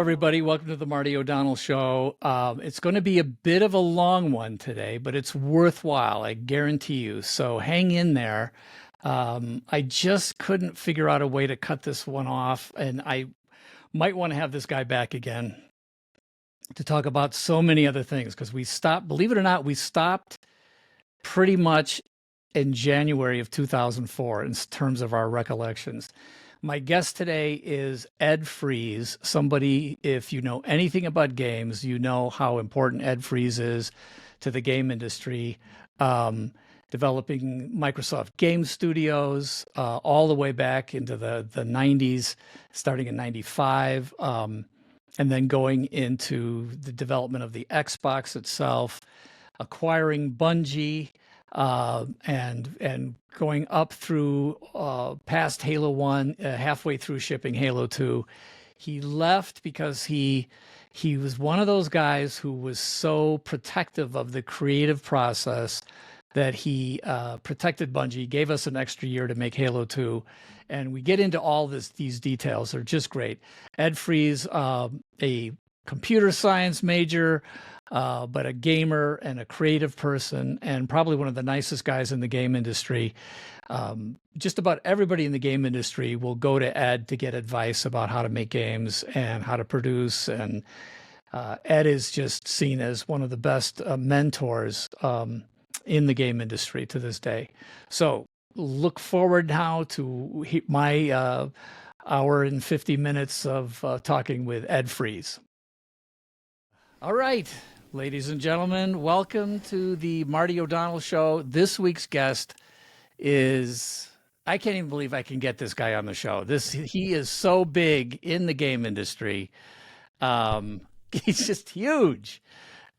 everybody. Welcome to the Marty O'Donnell Show. It's going to be a bit of a long one today, but it's worthwhile, I guarantee you. So hang in there. I just couldn't figure out a way to cut this one off, and I might want to have this guy back again to talk about so many other things, because we stopped, believe it or not, we stopped pretty much in January of 2004 in terms of our recollections. My guest today is Ed Fries, somebody, if you know anything about games, you know how important Ed Fries is to the game industry, developing Microsoft Game Studios all the way back into the 90s, starting in 95, and then going into the development of the Xbox itself, acquiring Bungie, and going up through past Halo 1, halfway through shipping Halo 2. He left because he was one of those guys who was so protective of the creative process that he protected Bungie, gave us an extra year to make Halo 2. And we get into all these details. They're just great. Ed Fries, a computer science major, but a gamer and a creative person, and probably one of the nicest guys in the game industry. Just about everybody in the game industry will go to Ed to get advice about how to make games and how to produce. And Ed is just seen as one of the best mentors in the game industry to this day. So look forward now to my hour and 50 minutes of talking with Ed Fries. All right, ladies and gentlemen, welcome to the Marty O'Donnell Show. This week's guest is, I can't even believe I can get this guy on the show. He is so big in the game industry. He's just huge.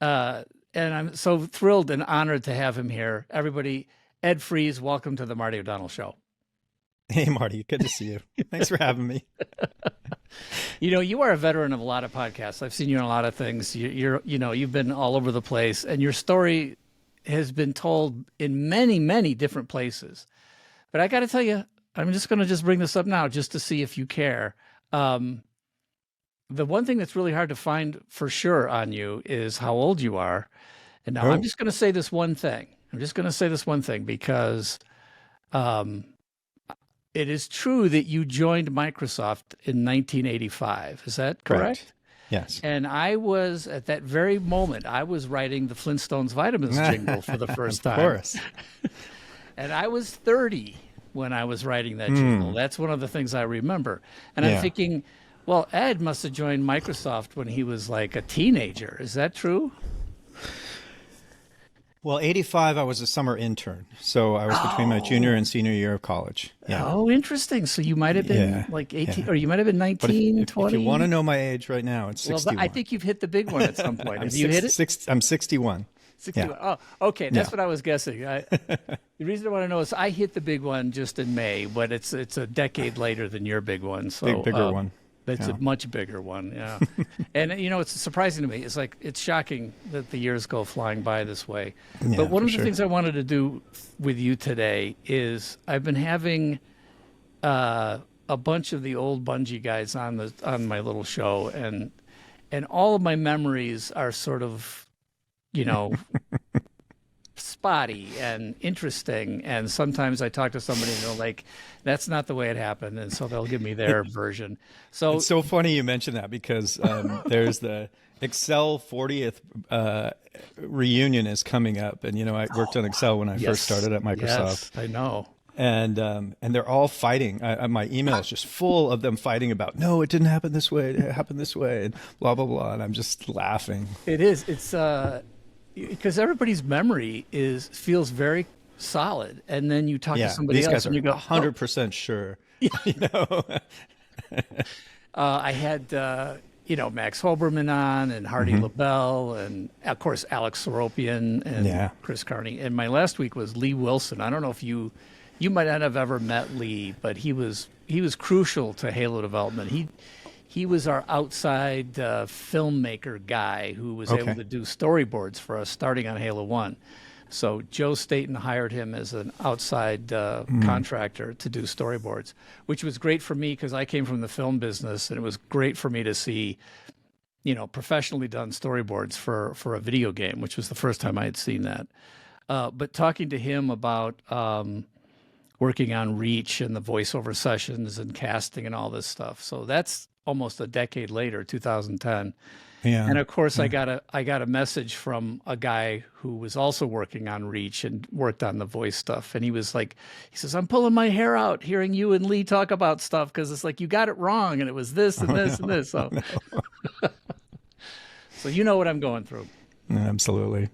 And I'm so thrilled and honored to have him here. Everybody, Ed Fries, welcome to the Marty O'Donnell Show. Hey, Marty, good to see you. Thanks for having me. You know, you are a veteran of a lot of podcasts. I've seen you in a lot of things. You've been all over the place, and your story has been told in many, many different places. But I got to tell you, I'm just going to bring this up now just to see if you care. The one thing that's really hard to find for sure on you is how old you are. And now I'm just going to say this one thing. Because it is true that you joined Microsoft in 1985. Is that correct? Yes. And I was, at that very moment, I was writing the Flintstones Vitamins jingle for the first time. Of course. And I was 30 when I was writing that jingle. That's one of the things I remember. And I'm thinking, well, Ed must have joined Microsoft when he was like a teenager. Is that true? Well, 85, I was a summer intern. So I was between my junior and senior year of college. Yeah. Oh, interesting. So you might have been like 18, or you might have been 19, 20. If you want to know my age right now, it's 61. Well, I think you've hit the big one at some point. Have you hit it? I'm 61. 61. Yeah. Oh, okay. That's what I was guessing. The reason I want to know is I hit the big one just in May, but it's a decade later than your big one. So bigger one. That's a much bigger one, yeah. And, you know, it's surprising to me. It's like, it's shocking that the years go flying by this way. Yeah, but one of the things I wanted to do with you today is I've been having a bunch of the old Bungie guys on my little show, and all of my memories are sort of, you know, spotty and interesting. And sometimes I talk to somebody and they're like, that's not the way it happened. And so they'll give me their version. So it's so funny you mentioned that, because there's the Excel 40th reunion is coming up. And, you know, I worked on Excel when I first started at Microsoft. Yes, I know. And they're all fighting. My email is just full of them fighting about, no, it didn't happen this way. It happened this way, and blah, blah, blah. And I'm just laughing. It is. It's because everybody's memory feels very solid, and then you talk to somebody else, guys and you go 100% sure. You know, I had Max Hoberman on, and Hardy LaBelle, and of course Alex Soropian and Chris Carney. And my last week was Lee Wilson. I don't know if you might not have ever met Lee, but he was crucial to Halo development. He was our outside filmmaker guy who was able to do storyboards for us starting on Halo 1. So Joe Staten hired him as an outside contractor to do storyboards, which was great for me because I came from the film business, and it was great for me to see professionally done storyboards for a video game, which was the first time I had seen that. But talking to him about working on Reach and the voiceover sessions and casting and all this stuff. So that's almost a decade later, 2010. Yeah. And of course, I got a message from a guy who was also working on Reach and worked on the voice stuff. And he says, I'm pulling my hair out hearing you and Lee talk about stuff because it's like you got it wrong and it was this and this and this. So, so you know what I'm going through. Absolutely.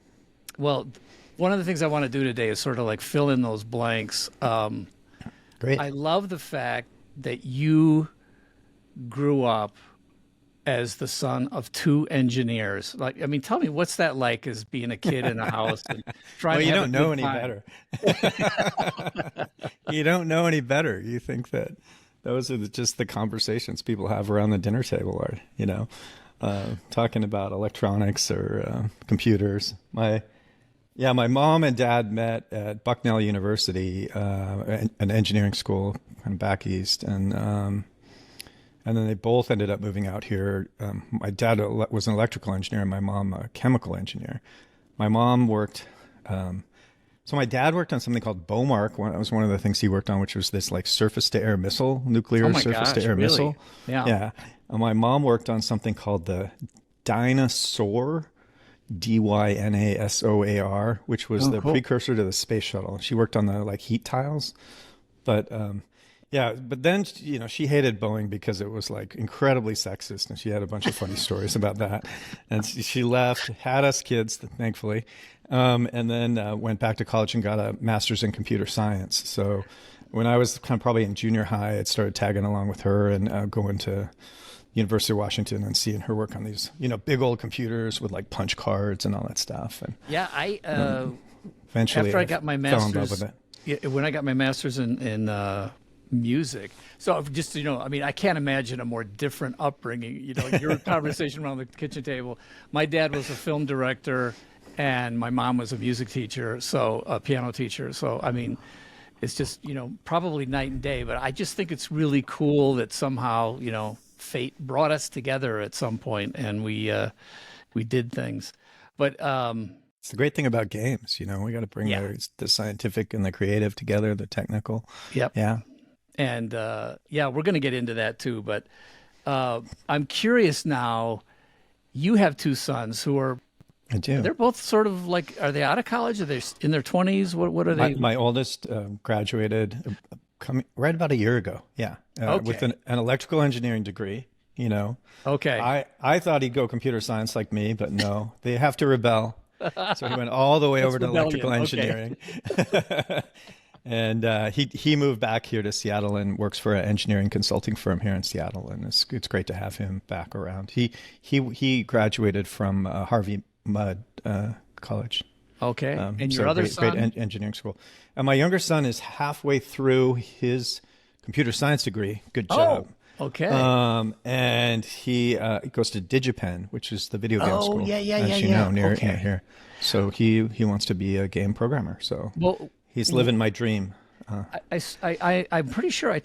Well, one of the things I want to do today is sort of like fill in those blanks. Great. I love the fact that you grew up as the son of two engineers. Like, I mean, tell me, what's that like as being a kid in a house and trying well, to you have don't a know good any time? better. You don't know any better. You think that those are just the conversations people have around the dinner table, or, talking about electronics or computers. My mom and dad met at Bucknell University, an engineering school kind of back east, and then they both ended up moving out here. My dad was an electrical engineer and my mom a chemical engineer. My mom worked, so my dad worked on something called Bomark. That was one of the things he worked on, which was this like surface-to-air missile, nuclear surface-to-air missile. Yeah. And my mom worked on something called the Dynasaur, Dynasoar, which was the precursor to the space shuttle. She worked on the like heat tiles, but but then, she hated Boeing because it was like incredibly sexist and she had a bunch of funny stories about that. And she left, had us kids, thankfully, and then went back to college and got a master's in computer science. So when I was kind of probably in junior high, I started tagging along with her and going to University of Washington and seeing her work on these, big old computers with like punch cards and all that stuff. And eventually after I got my fell in love master's, with it. when I got my master's in music. So just, I mean, I can't imagine a more different upbringing, your conversation around the kitchen table. My dad was a film director and my mom was a music teacher, so a piano teacher. So, I mean, it's just, probably night and day, but I just think it's really cool that somehow, fate brought us together at some point and we did things. But, it's the great thing about games, we got to bring the scientific and the creative together, the technical. Yep. Yeah. And we're going to get into that too. But I'm curious now, you have two sons who are, I do. They're both sort of like, are they out of college? Are they in their 20s? What are they? My oldest graduated right about a year ago. Yeah. With an electrical engineering degree, Okay. I thought he'd go computer science like me, but no, they have to rebel. So he went all the way over to electrical engineering. Okay. And he moved back here to Seattle and works for an engineering consulting firm here in Seattle, and it's great to have him back around. He graduated from Harvey Mudd College. Okay, and your other son? Great engineering school. And my younger son is halfway through his computer science degree. Good job. Oh, okay. And he goes to DigiPen, which is the video game school. Yeah. Near here. So he wants to be a game programmer. So. Well, he's living my dream. I'm pretty sure I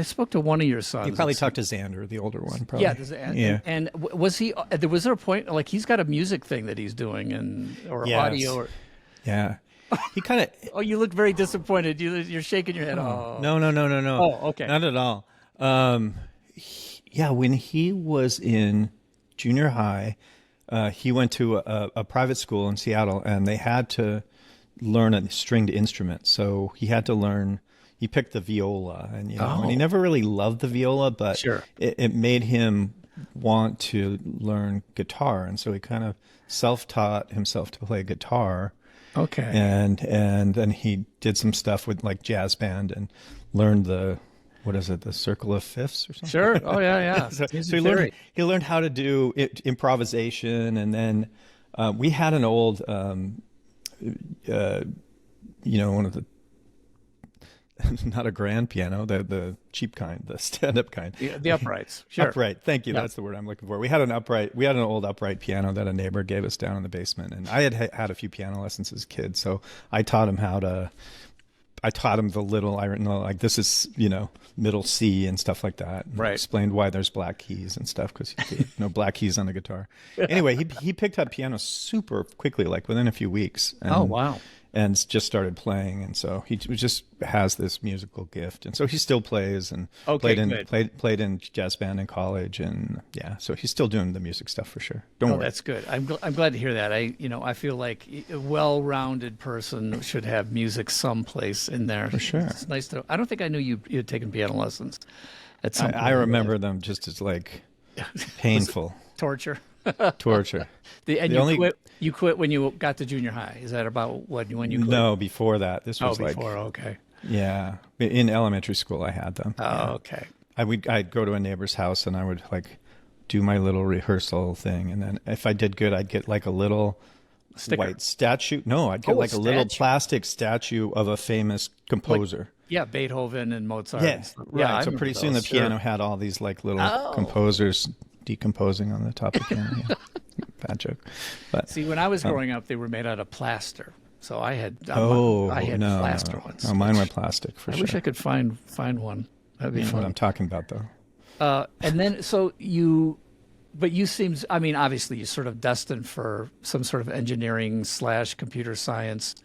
spoke to one of your sons. You probably talked to Xander, the older one. Probably. Yeah. And was there a point, like he's got a music thing that he's doing or audio? Or... Yeah. He kind of. Oh, you look very disappointed. You're shaking your head. Oh. No. Oh, okay. Not at all. When he was in junior high, he went to a private school in Seattle, and they had to learn a stringed instrument. So he had to learn, he picked the viola and, and he never really loved the viola, but sure. it made him want to learn guitar. And so he kind of self-taught himself to play guitar. Okay. And then he did some stuff with like jazz band and learned the circle of fifths or something? Sure. Oh yeah. So he learned how to do improvisation. And then we had an old, one of the, not a grand piano, the cheap kind, the stand-up kind. The uprights. Sure. Upright. Thank you. Yeah. That's the word I'm looking for. We had an old upright piano that a neighbor gave us down in the basement. And I had a few piano lessons as a kid. So I taught him how to I taught him the little, I know, like this is, middle C and stuff like that. And Right. explained why there's black keys and stuff, because black keys on the guitar. Anyway, he picked up piano super quickly, like within a few weeks. And, Oh, wow. And just started playing, and so he just has this musical gift, and so he still plays and Okay, played in jazz band in college, and so he's still doing the music stuff for sure. Don't worry. That's good. I'm glad to hear that. I feel like a well-rounded person should have music someplace in there. For sure. It's nice to. I don't think I knew you had taken piano lessons at some point. I remember them just as like painful torture. Torture. You quit when you got to junior high. Is that about when you quit? No, before that. This was okay. Yeah, in elementary school I had them. Okay. I'd go to a neighbor's house and I would like do my little rehearsal thing, and then if I did good, I'd get like a little white statue. No, I'd get like a little plastic statue of a famous composer. Beethoven and Mozart. Yeah, right. So pretty soon the piano had all these like little composers decomposing on the top of the piano. Yeah. Bad joke. But see, when I was growing up, they were made out of plaster. So I had plaster ones. Oh, mine were plastic for sure. I wish I could find one. That'd be fun. What I'm talking about though. And then but you seems, I mean, obviously you're sort of destined for some sort of engineering / computer science.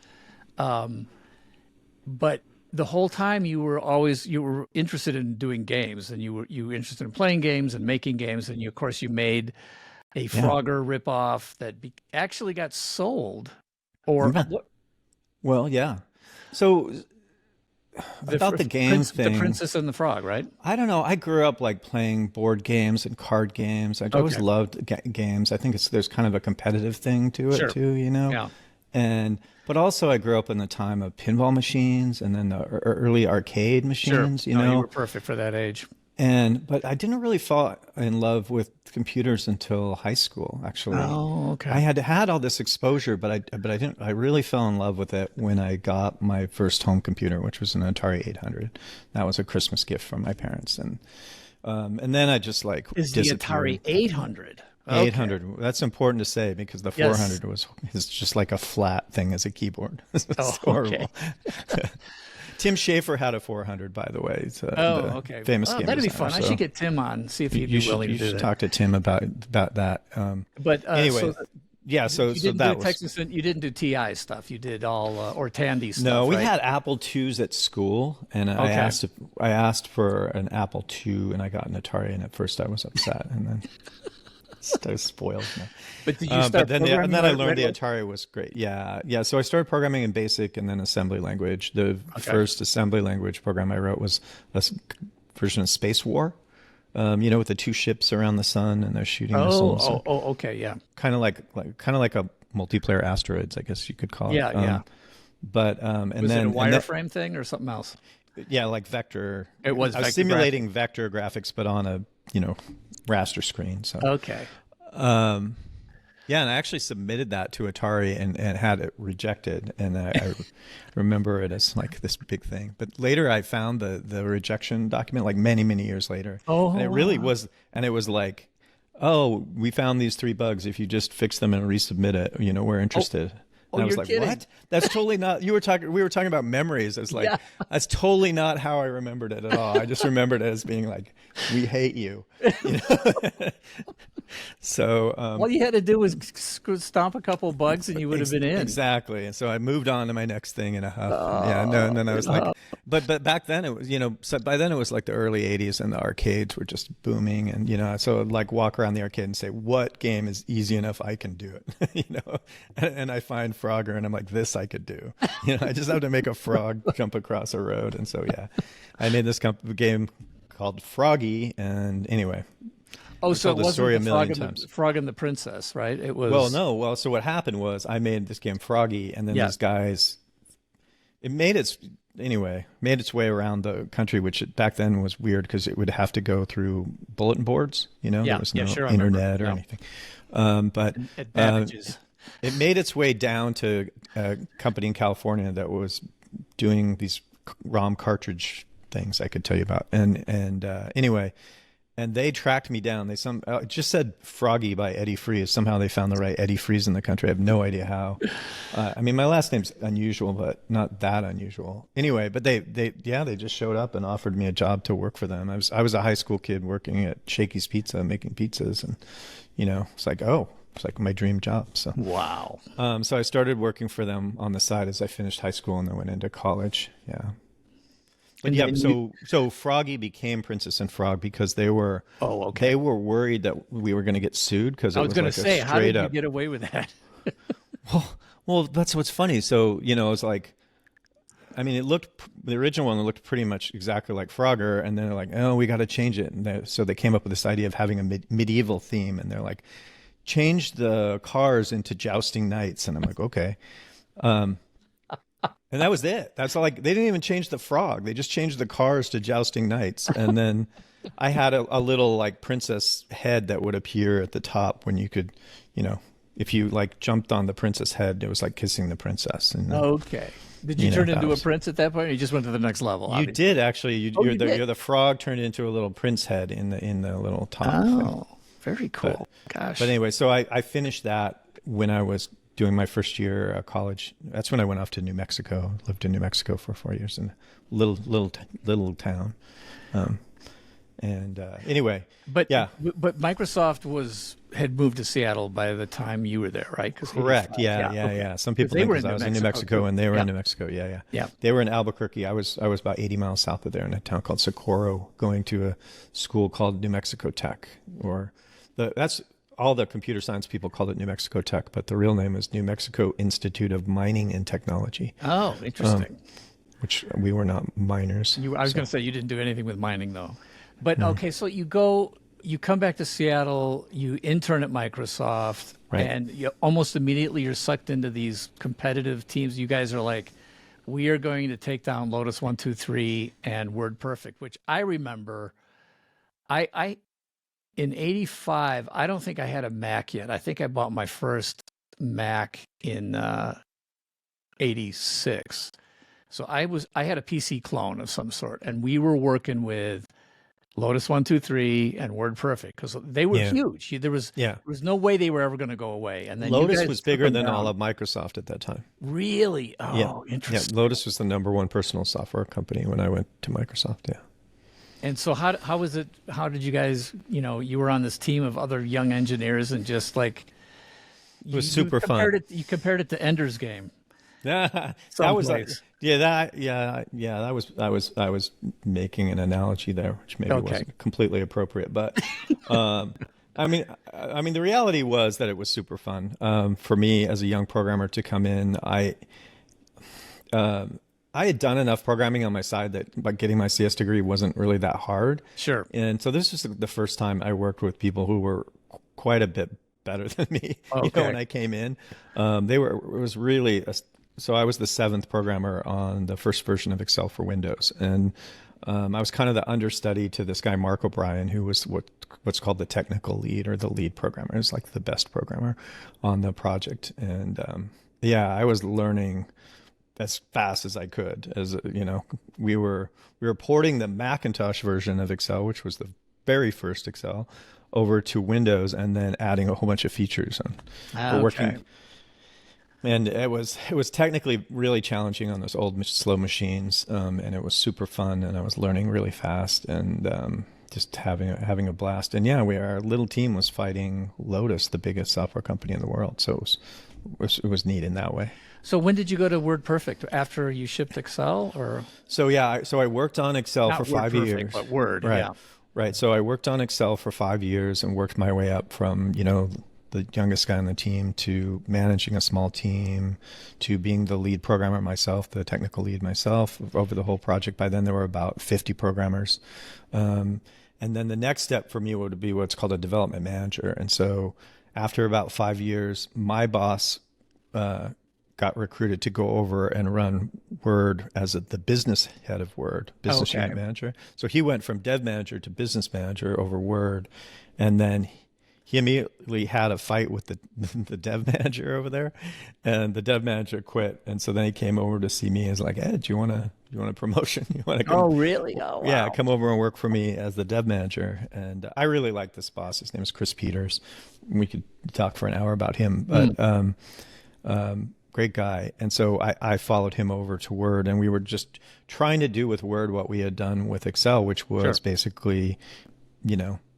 But the whole time you were interested in doing games, and you were interested in playing games and making games. And of course you made a Frogger ripoff that actually got sold. Well, yeah. So about the games thing, the Princess and the Frog, right? I don't know. I grew up like playing board games and card games. I always loved games. I think there's kind of a competitive thing to it too, Yeah. But also I grew up in the time of pinball machines and then the early arcade machines. You were perfect for that age. But I didn't really fall in love with computers until high school, actually. Oh, okay. I had all this exposure, but I didn't. I really fell in love with it when I got my first home computer, which was an Atari 800. That was a Christmas gift from my parents, and then I just like disappeared. The Atari 800. Okay. 800. That's important to say because the 400 is just like a flat thing as a keyboard. It's horrible. Okay. Tim Schafer had a 400, by the way. It's famous game that'd be designer, fun. I should get Tim on, see if he'd be willing to do that. You should talk to Tim about that. But anyway, so that was Texas. You didn't do TI stuff. You did all or Tandy stuff. No, we right? had Apple IIs at school, and I asked for an Apple II, and I got an Atari. And at first, I was upset, and then. I was spoiled. No. But did you start programming? And then I learned the Atari was great. Yeah. So I started programming in BASIC and then assembly language. The first assembly language program I wrote was a version of Space War. With the two ships around the sun and they're shooting missiles. Okay, yeah. Kind of like a multiplayer asteroids, I guess you could call it. Yeah. But and was then it a wireframe thing or something else? Yeah, like vector. It was. I was simulating vector graphics, but on a raster screen. So okay. And I actually submitted that to Atari and had it rejected, and I remember it as like this big thing. But later I found the rejection document like many years later. And it really was, and it was like, oh, we found these 3 bugs. If you just fix them and resubmit it, we're interested. And I was like, kidding. What? That's totally not. We were talking about memories. It's like, that's totally not how I remembered it at all. I just remembered it as being like, we hate you. So all you had to do was stomp a couple of bugs and you would have been in. Exactly. And so I moved on to my next thing in a huff. And then I was like, but back then it was, so by then it was like the early 80s and the arcades were just booming. And, so I'd like walk around the arcade and say, what game is easy enough I can do it, and I find Frogger and I'm like, this I could do. I just have to make a frog jump across a road. And so, I made this game called Froggy. And anyway. So it wasn't the Frog and the Princess, right? It was. Well, no. Well, so what happened was I made this game Froggy, and then these guys. It made its way around the country, which back then was weird because it would have to go through bulletin boards. There was no internet or anything. But it made its way down to a company in California that was doing these ROM cartridge things I could tell you about, and anyway. and they tracked me down. It just said Froggy by Eddie Freeze. Somehow they found the right Eddie Freeze in the country. I have no idea how. I mean, my last name's unusual, but not that unusual. Anyway, but they just showed up and offered me a job to work for them. I was a high school kid working at Shakey's Pizza, making pizzas, and it's like my dream job. So wow. So I started working for them on the side as I finished high school and then went into college. Yeah. But yeah, so Froggy became Princess and Frog because they were they were worried that we were going to get sued because I was going to say, how did you get away with that? well, that's what's funny. So it was like, I mean, the original one looked pretty much exactly like Frogger, and then they're like, oh, we got to change it, and so they came up with this idea of having a medieval theme, and they're like, change the cars into jousting knights, and I'm like, okay. And that was it. That's all. Like, they didn't even change the frog. They just changed the cars to jousting knights. And then I had a little like princess head that would appear at the top when you could, if you like jumped on the princess head, it was like kissing the princess. And okay. Did you turn into a prince at that point, or you just went to the next level? You did actually. You're the frog turned into a little prince head in the little top. Oh, very cool. Gosh. But anyway, so I finished that when I was doing my first year of college. That's when I went off to New Mexico. Lived in New Mexico for 4 years in a little town. Anyway, but Microsoft had moved to Seattle by the time you were there, right? Correct. Yeah. Some people think because I was in New Mexico and they were in New Mexico. Yeah. They were in Albuquerque. I was about 80 miles south of there in a town called Socorro, going to a school called New Mexico Tech, that's all the computer science people called it New Mexico Tech, but the real name is New Mexico Institute of Mining and Technology. Oh, interesting. Which we were not miners. I was going to say you didn't do anything with mining though. But okay, so you come back to Seattle, you intern at Microsoft, right. And almost immediately you're sucked into these competitive teams. You guys are like, we are going to take down Lotus 1-2-3 and WordPerfect, which I remember. In '85, I don't think I had a Mac yet. I think I bought my first Mac in '86. So I had a PC clone of some sort, and we were working with Lotus 1-2-3 and WordPerfect because they were huge. There was no way they were ever going to go away. And then Lotus was bigger than all of Microsoft at that time. Really? Oh, interesting. Yeah, Lotus was the #1 personal software company when I went to Microsoft. Yeah. And so how was it? How did you guys? You were on this team of other young engineers, and just like it was super fun. You compared it to Ender's Game. That was like, I was making an analogy there, which maybe wasn't completely appropriate, but I mean, the reality was that it was super fun for me as a young programmer to come in. I had done enough programming on my side that getting my CS degree wasn't really that hard. Sure. And so this was the first time I worked with people who were quite a bit better than me. Okay. When I came in, so I was the 7th programmer on the first version of Excel for Windows. And I was kind of the understudy to this guy, Mark O'Brien, who was what's called the technical lead or the lead programmer. It's like the best programmer on the project. And I was learning as fast as I could. We were porting the Macintosh version of Excel, which was the very first Excel, over to Windows, and then adding a whole bunch of features. Working, and it was technically really challenging on those old slow machines, and it was super fun, and I was learning really fast, and just having a blast. And our little team was fighting Lotus, the biggest software company in the world. So it was neat in that way. So when did you go to WordPerfect? After you shipped Excel, or? So I worked on Excel for 5 years. But Word, right? Right. So I worked on Excel for 5 years and worked my way up from the youngest guy on the team to managing a small team to being the lead programmer myself, the technical lead myself over the whole project. By then there were about 50 programmers, and then the next step for me would be what's called a development manager. And so after about 5 years, my boss got recruited to go over and run Word as the business head of Word, business unit manager. So he went from dev manager to business manager over Word. And then he immediately had a fight with the the dev manager over there, and the dev manager quit. And so then he came over to see me and was like, "Hey, do you want a promotion? You want to come?" Oh, really? Oh, wow. Yeah, come over and work for me as the dev manager. And I really like this boss. His name is Chris Peters. We could talk for an hour about him, but great guy. And so I followed him over to Word, and we were just trying to do with Word what we had done with Excel, which was basically,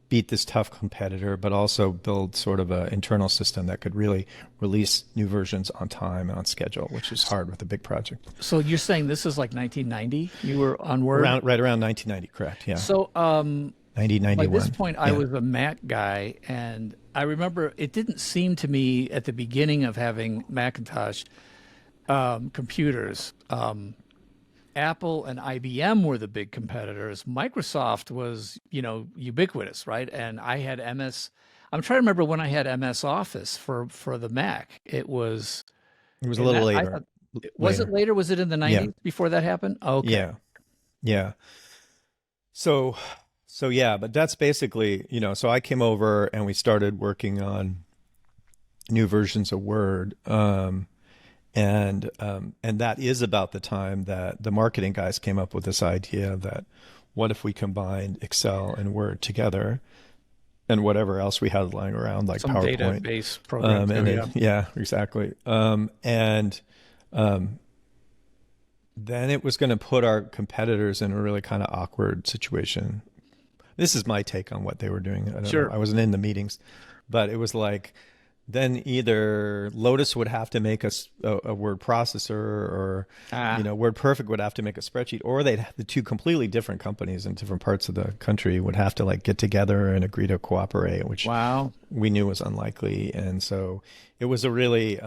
beat this tough competitor, but also build sort of an internal system that could really release new versions on time and on schedule, which is hard with a big project. So you're saying this is like 1990? You were on Word? Right around 1990, correct, yeah. So 1991. by this point, I was a Mac guy, and I remember it didn't seem to me at the beginning of having Macintosh computers, Apple and IBM were the big competitors. Microsoft was, ubiquitous, right? And I had MS. I'm trying to remember when I had MS Office for the Mac. It was a little later. Was it later? Was it in the 90s before that happened? Oh, okay. Yeah. So yeah, but that's basically, so I came over and we started working on new versions of Word. And that is about the time that the marketing guys came up with this idea that what if we combined Excel and Word together and whatever else we had lying around, like some PowerPoint. Database program. Exactly. Then it was going to put our competitors in a really kind of awkward situation. This is my take on what they were doing. I don't know. I wasn't in the meetings, but it was like, then either Lotus would have to make a word processor, or WordPerfect would have to make a spreadsheet, or the two completely different companies in different parts of the country would have to like get together and agree to cooperate, which we knew was unlikely. And so it was a really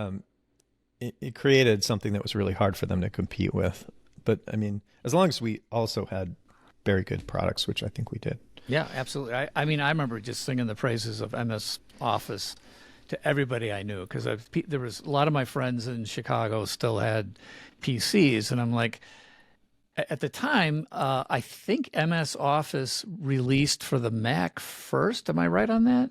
it created something that was really hard for them to compete with. But I mean, as long as we also had very good products, which I think we did. Yeah, absolutely. I mean, I remember just singing the praises of MS Office to everybody I knew, because there was a lot of my friends in Chicago still had PCs, and I'm like, at the time, I think MS Office released for the Mac first. Am I right on that?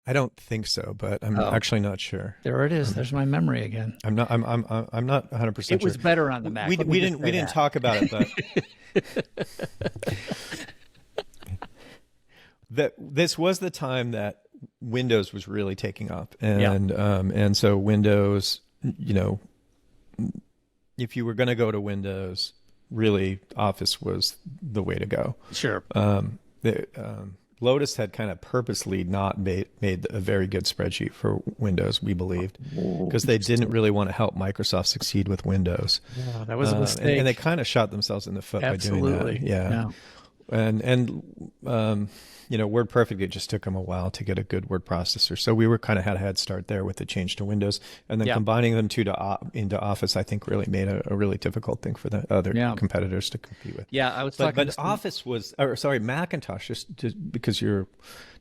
I don't think so, but I'm actually not sure. There it is. There's my memory again. I'm not 100% sure. It was better on the Mac. We didn't talk about it, but this was the time that Windows was really taking up, and so Windows, if you were going to go to Windows, really Office was the way to go. Sure. Lotus had kind of purposely not made a very good spreadsheet for Windows, we believed, because they didn't really want to help Microsoft succeed with Windows. Yeah, that was a mistake. And they kind of shot themselves in the foot by doing that. Yeah. And WordPerfect, it just took them a while to get a good word processor. So we had a head start there with the change to Windows, and then combining them into Office, I think really made a really difficult thing for the other competitors to compete with. Yeah, I was talking. But Office was, Macintosh, just because you're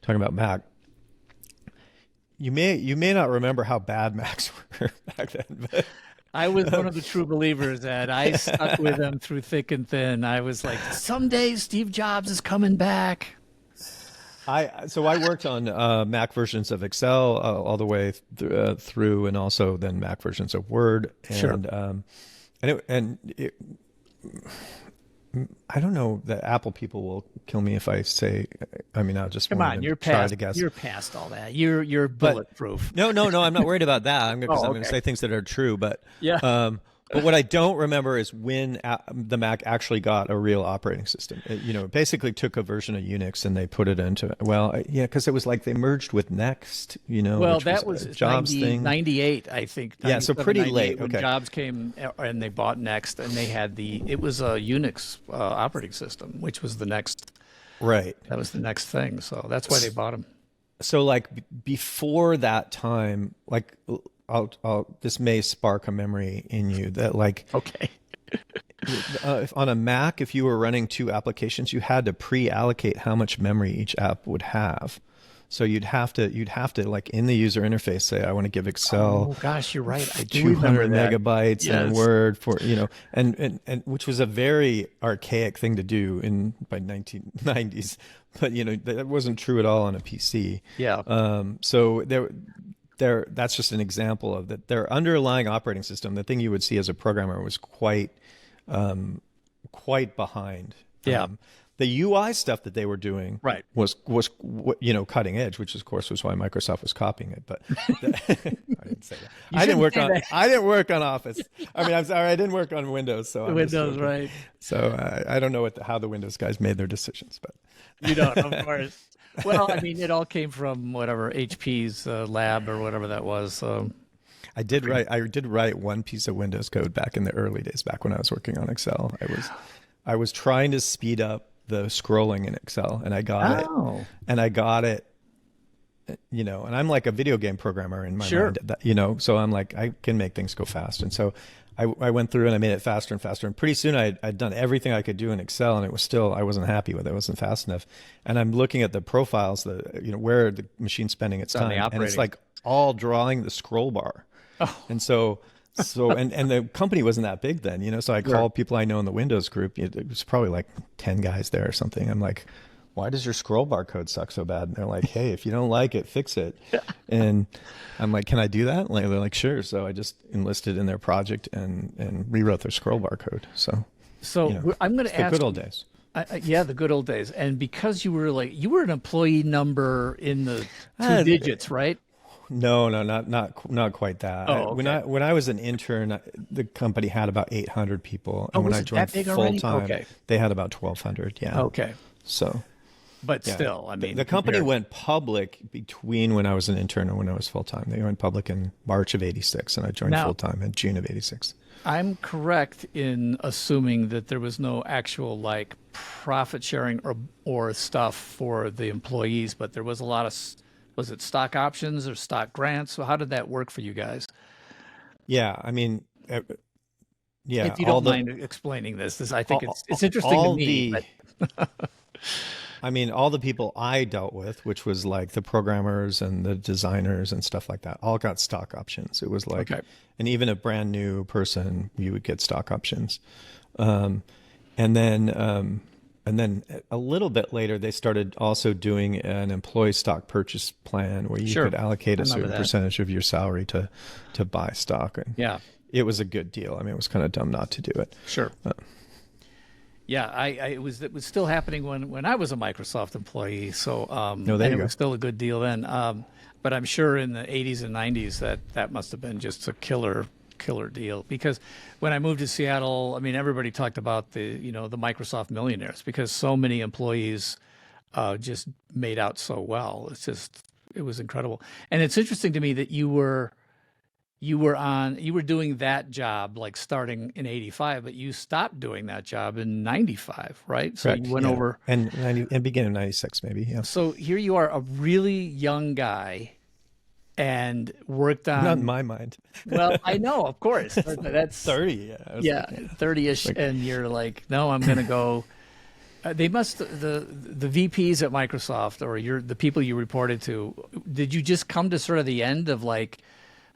talking about Mac. You may not remember how bad Macs were back then, but I was one of the true believers that I stuck with them through thick and thin. I was like, someday Steve Jobs is coming back. So I worked on Mac versions of Excel all the way through, and also then Mac versions of Word. And, I don't know, the Apple people will kill me if I say. I mean, I'll just come on. You're past. You're past all that. You're bulletproof. No. I'm not worried about that. I'm going to say things that are true. But but what I don't remember is when the Mac actually got a real operating system. It basically took a version of Unix and they put it into, because it was like they merged with Next, Well, that was Jobs thing. 98, I think. Yeah, so pretty late. When Jobs came and they bought Next, and they had it was a Unix operating system, which was the next. Right. That was the next thing. So that's why they bought them. So like before that time, like this may spark a memory in you that on a Mac, if you were running two applications, you had to pre-allocate how much memory each app would have. So you'd have to like in the user interface say, I want to give Excel. Oh gosh, you're right. I do 200 megabytes and Word for, and which was a very archaic thing to do by 1990s. but that wasn't true at all on a PC. Yeah. So that's just an example of that. Their underlying operating system, the thing you would see as a programmer, was quite behind. Yeah. The UI stuff that they were doing was cutting edge, which of course was why Microsoft was copying it. But I didn't say that. I didn't work on Office. I mean, I'm sorry, I didn't work on Windows. So Windows, right? So I don't know how the Windows guys made their decisions, but you don't, of course. Well, I mean, it all came from whatever HP's lab or whatever that was. So I did write one piece of Windows code back in the early days, back when I was working on Excel. I was trying to speed up the scrolling in Excel, and I got it. And I got it, and I'm like a video game programmer in my mind, so I'm like, I can make things go fast. And so I went through and I made it faster and faster. And pretty soon I'd done everything I could do in Excel, and it was still, I wasn't happy with it. It wasn't fast enough. And I'm looking at the profiles, where the machine's spending its time, and it's like all drawing the scroll bar. Oh. And so and the company wasn't that big then, so I called people I know in the Windows group. It was probably like 10 guys there or something. I'm like, why does your scroll bar code suck so bad? And they're like, hey, if you don't like it, fix it. And I'm like, can I do that? They're like, sure. So I just enlisted in their project and rewrote their scroll bar code. So I'm going to ask. The good old days. Yeah, the good old days. And because you were an employee number in the two digits, right? No, not quite that. Oh, okay. When I was an intern, the company had about 800 people, and when I joined full time, they had about 1,200. Yeah. Okay. So, but still, I mean, the company went public between when I was an intern and when I was full time. They went public in March of '86, and I joined full time in June of '86. I'm correct in assuming that there was no actual like profit sharing or stuff for the employees, but there was a lot of. Was it stock options or stock grants? So how did that work for you guys? Yeah, I mean, yeah. If you don't mind explaining this, I think it's interesting to me. I mean, all the people I dealt with, which was like the programmers and the designers and stuff like that, all got stock options. It was like, and even a brand new person, you would get stock options. And then a little bit later, they started also doing an employee stock purchase plan where you could allocate a certain percentage of your salary to buy stock. And it was a good deal. I mean, it was kind of dumb not to do it. Sure. It was still happening when I was a Microsoft employee. So it was still a good deal then. But I'm sure in the 80s and 90s that must have been just a killer deal, because when I moved to Seattle, I mean, everybody talked about the Microsoft millionaires, because so many employees just made out so well. It was incredible. And it's interesting to me that you were doing that job like starting in 85, but you stopped doing that job in 95, right? So Correct. You went over and began in 96 maybe. Yeah. So here you are, a really young guy, and worked on. Not in my mind. Well, I know, of course. That's 30. Yeah, 30-ish, and you're like, no, I'm going to go. They must the VPs at Microsoft, or the people you reported to. Did you just come to sort of the end of like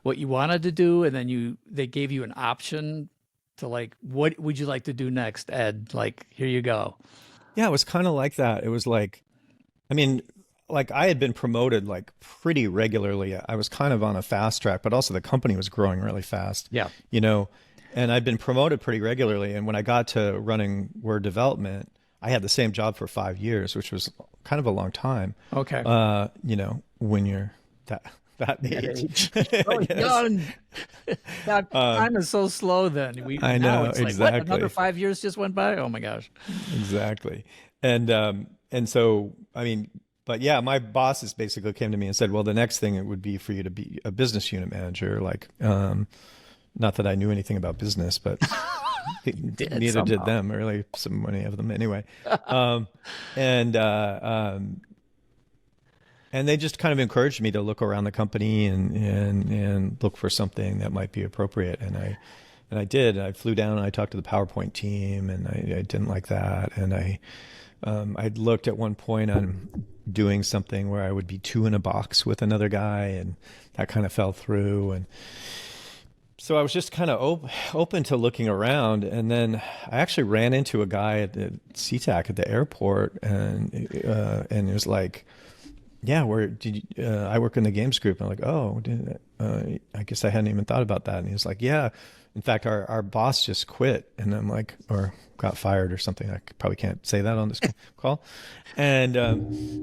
what you wanted to do, and then they gave you an option to like, what would you like to do next, Ed? Like, here you go. Yeah, it was kind of like that. It was like, I mean, like I had been promoted like pretty regularly. I was kind of on a fast track, but also the company was growing really fast. Yeah. And I'd been promoted pretty regularly. And when I got to running Word development, I had the same job for 5 years, which was kind of a long time. Okay. When you're that age. Young. Time is so slow then. I know, it's exactly. Like, what, another 5 years just went by? Oh my gosh. Exactly. And so, I mean, but yeah, my bosses basically came to me and said, well, the next thing it would be for you to be a business unit manager. Like, not that I knew anything about business, but neither did them, or really so many of them anyway. And they just kind of encouraged me to look around the company and look for something that might be appropriate. And I did. I flew down and I talked to the PowerPoint team, and I didn't like that. And I'd looked at one point on doing something where I would be two in a box with another guy, and that kind of fell through. And so I was just kind of open to looking around, and then I actually ran into a guy at the SeaTac at the airport, and it was like, yeah, where did you, I work in the games group. And I'm like, oh, I guess I hadn't even thought about that. And he was like, yeah, in fact, our boss just quit. And I'm like, or got fired or something. I probably can't say that on this call. And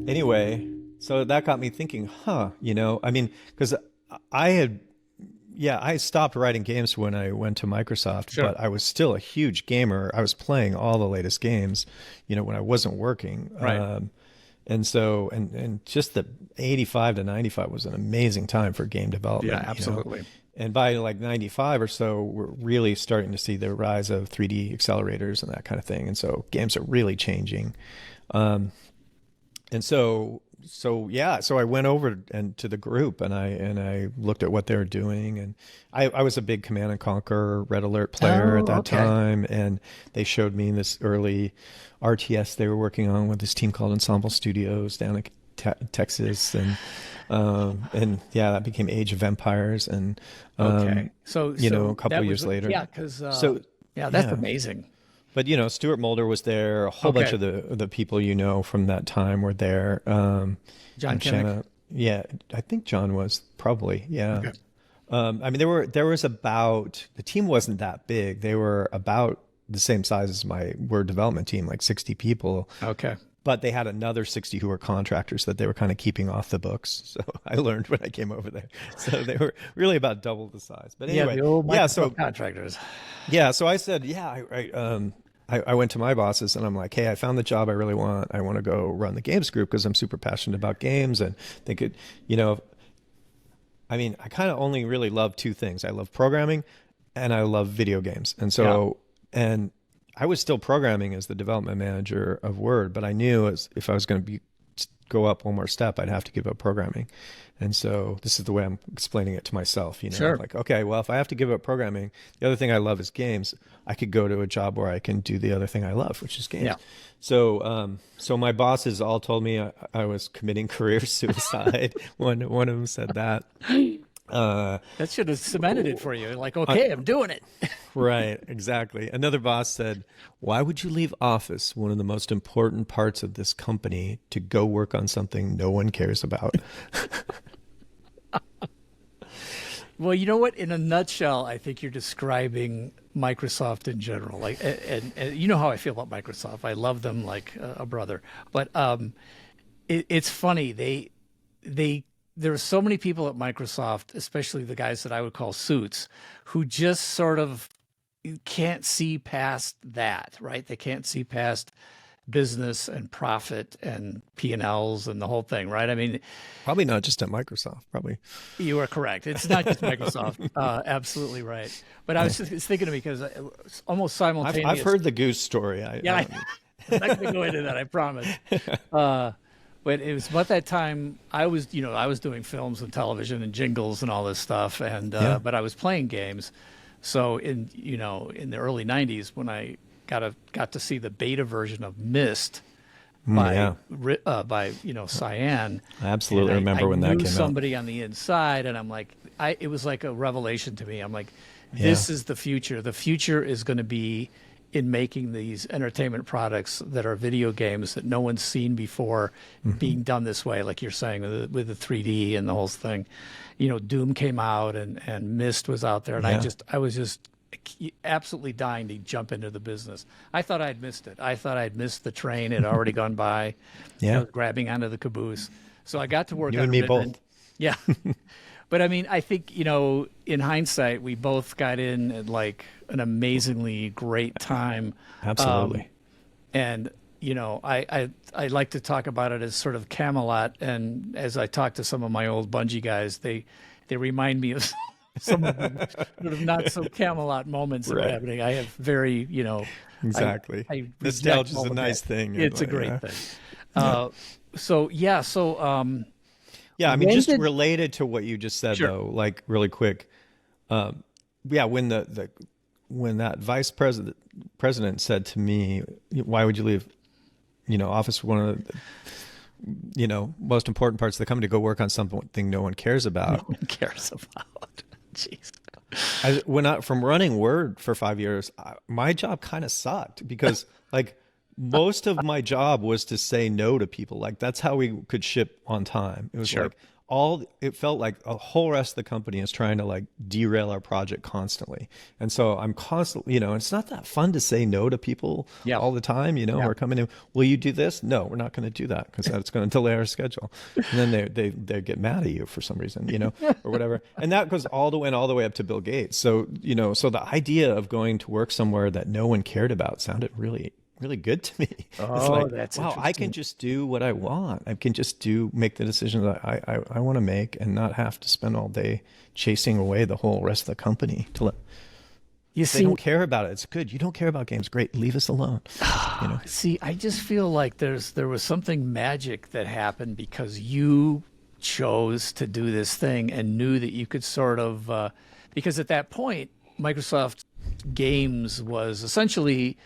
anyway, so that got me thinking, I mean, because I stopped writing games when I went to Microsoft, Sure. but I was still a huge gamer. I was playing all the latest games, when I wasn't working. Right. And so, and just the 85 to 95 was an amazing time for game development. Yeah, absolutely. And by like 95 or so, we're really starting to see the rise of 3D accelerators and that kind of thing. And so games are really changing. And so I went over to the group and I looked at what they were doing, and I was a big Command and Conquer Red Alert player at that time, and they showed me this early RTS they were working on with this team called Ensemble Studios down in Texas, and yeah, that became Age of Empires, and so a couple of years later, that's amazing. But Stuart Mulder was there. A whole bunch of the people from that time were there. John Kinnick. Yeah, I think John was probably. Yeah. Okay. I mean, there was about, the team wasn't that big. They were about the same size as my Word development team, like 60 people. Okay. But they had another 60 who were contractors that they were kind of keeping off the books. So I learned when I came over there. So they were really about double the size. But anyway, the old Microsoft contractors. Yeah, so I said, I went to my bosses and I'm like, hey, I found the job I really want. I want to go run the games group because I'm super passionate about games, and they could, I mean, I kind of only really love two things. I love programming and I love video games. And so, and I was still programming as the development manager of Word, but I knew if I was going to go up one more step, I'd have to give up programming. And so this is the way I'm explaining it to myself, Sure. Like, okay, well, if I have to give up programming, the other thing I love is games. I could go to a job where I can do the other thing I love, which is games. Yeah. So, so my bosses all told me I was committing career suicide. One of them said that. That should have cemented it for you. Like, okay, I'm doing it. Right, exactly. Another boss said, why would you leave office, one of the most important parts of this company, to go work on something no one cares about? Well, you know what? In a nutshell, I think you're describing Microsoft in general. Like, and you know how I feel about Microsoft. I love them like a brother. But it's funny. There are so many people at Microsoft, especially the guys that I would call suits, who just sort of can't see past that, right? They can't see past business and profit and P&Ls and the whole thing, right? I mean, probably not just at Microsoft, probably. You are correct. It's not just Microsoft. Absolutely right. But I was just thinking of because almost simultaneous. I've heard the goose story. I'm not going to go into that, I promise. But it was about that time I was doing films and television and jingles and all this stuff, and but I was playing games. So in the early '90s, when I got to see the beta version of Myst by Cyan. I absolutely remember when that came out. I knew somebody on the inside, and I'm like, it was like a revelation to me. I'm like, this is the future. The future is going to be in making these entertainment products that are video games that no one's seen before being done this way, like you're saying with the 3D and the whole thing. Doom came out and Myst was out there, and I was just absolutely dying to jump into the business. I thought I'd missed it. I thought I'd missed the train. It had already gone by. I was grabbing onto the caboose. So I got to work on You and me both. Yeah. But I mean, I think, in hindsight, we both got in at like an amazingly great time. Absolutely. And, I like to talk about it as sort of Camelot. And as I talk to some of my old Bungie guys, they remind me of some of the sort of not so Camelot moments that are happening. I have very, exactly. I Nostalgia is a nice thing. It's a great thing. Yeah, I mean, just related to what you just said, though, like really quick. When that vice president said to me, "Why would you leave, office? One of the, most important parts of the company to go work on something no one cares about." No one cares about. Jeez. From running Word for 5 years, my job kind of sucked because like most of my job was to say no to people. Like that's how we could ship on time. It was Sure. like it felt like a whole rest of the company is trying to like derail our project constantly. And so I'm constantly, it's not that fun to say no to people Yeah. all the time, who are coming in, will you do this? No, we're not going to do that because that's going to delay our schedule. And then they get mad at you for some reason, or whatever. And that goes all the way up to Bill Gates. So, so the idea of going to work somewhere that no one cared about sounded really good to me. It's like, That's wow, I can just do what I want. I can just make the decisions that I want to make and not have to spend all day chasing away the whole rest of the company they don't care about it. It's good. You don't care about games. Great. Leave us alone. See, I just feel like there was something magic that happened because you chose to do this thing and knew that you could sort of, because at that point, Microsoft Games was essentially,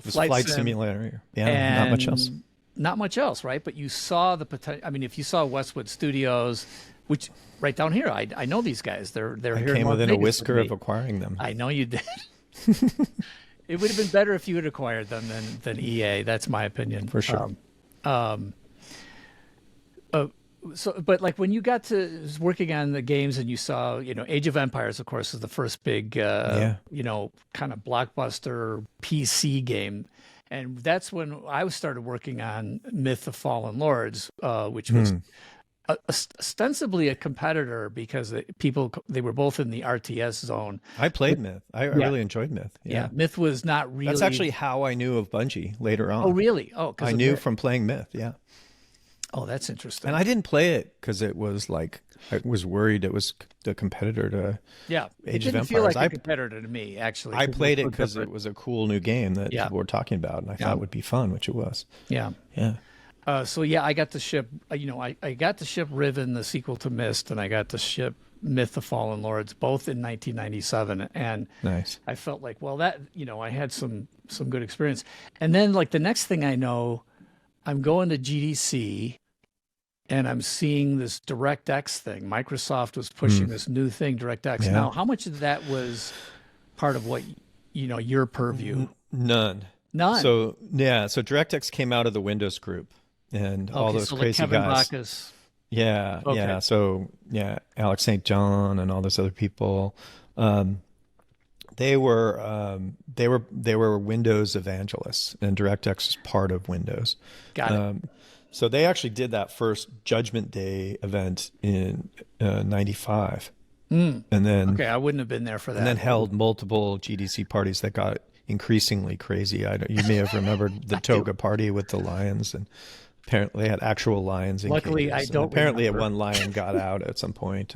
Flight simulator. Yeah, not much else. Not much else, right? But you saw the potential. I mean, if you saw Westwood Studios, which right down here, I know these guys. They're I here. came within a whisker of acquiring them. I know you did. It would have been better if you had acquired them than EA. That's my opinion. For sure. But like when you got to working on the games and you saw, Age of Empires, of course, is the first big, kind of blockbuster PC game. And that's when I started working on Myth of Fallen Lords, which was ostensibly a competitor because they were both in the RTS zone. I played Myth. I really enjoyed Myth. Yeah. Myth was not really. That's actually how I knew of Bungie later on. Oh, really? Oh, I knew from playing Myth. Yeah. Oh, that's interesting. And I didn't play it because it was like I was worried it was the competitor to Age of Empires. It didn't feel like a competitor to me, actually. I played it because it was a cool new game that people were talking about, and I thought it would be fun, which it was. Yeah. Yeah. I got to ship. I got to ship Riven, the sequel to Myst, and I got to ship Myth of Fallen Lords, both in 1997. And nice. I felt like, well, that I had some good experience. And then like the next thing I know, I'm going to GDC. And I'm seeing this DirectX thing. Microsoft was pushing this new thing, DirectX. Yeah. Now, how much of that was part of what, your purview? None. So DirectX came out of the Windows group and all those crazy Kevin guys. Bacchus. Yeah, Okay. yeah. So Alex St. John and all those other people. They were Windows evangelists, and DirectX was part of Windows. Got it. So they actually did that first Judgment Day event in 95. And then I wouldn't have been there for that. And then held multiple GDC parties that got increasingly crazy. You may have remembered the toga party with the lions, and apparently they had actual lions in Luckily, cages. I don't Apparently remember. One lion got out at some point.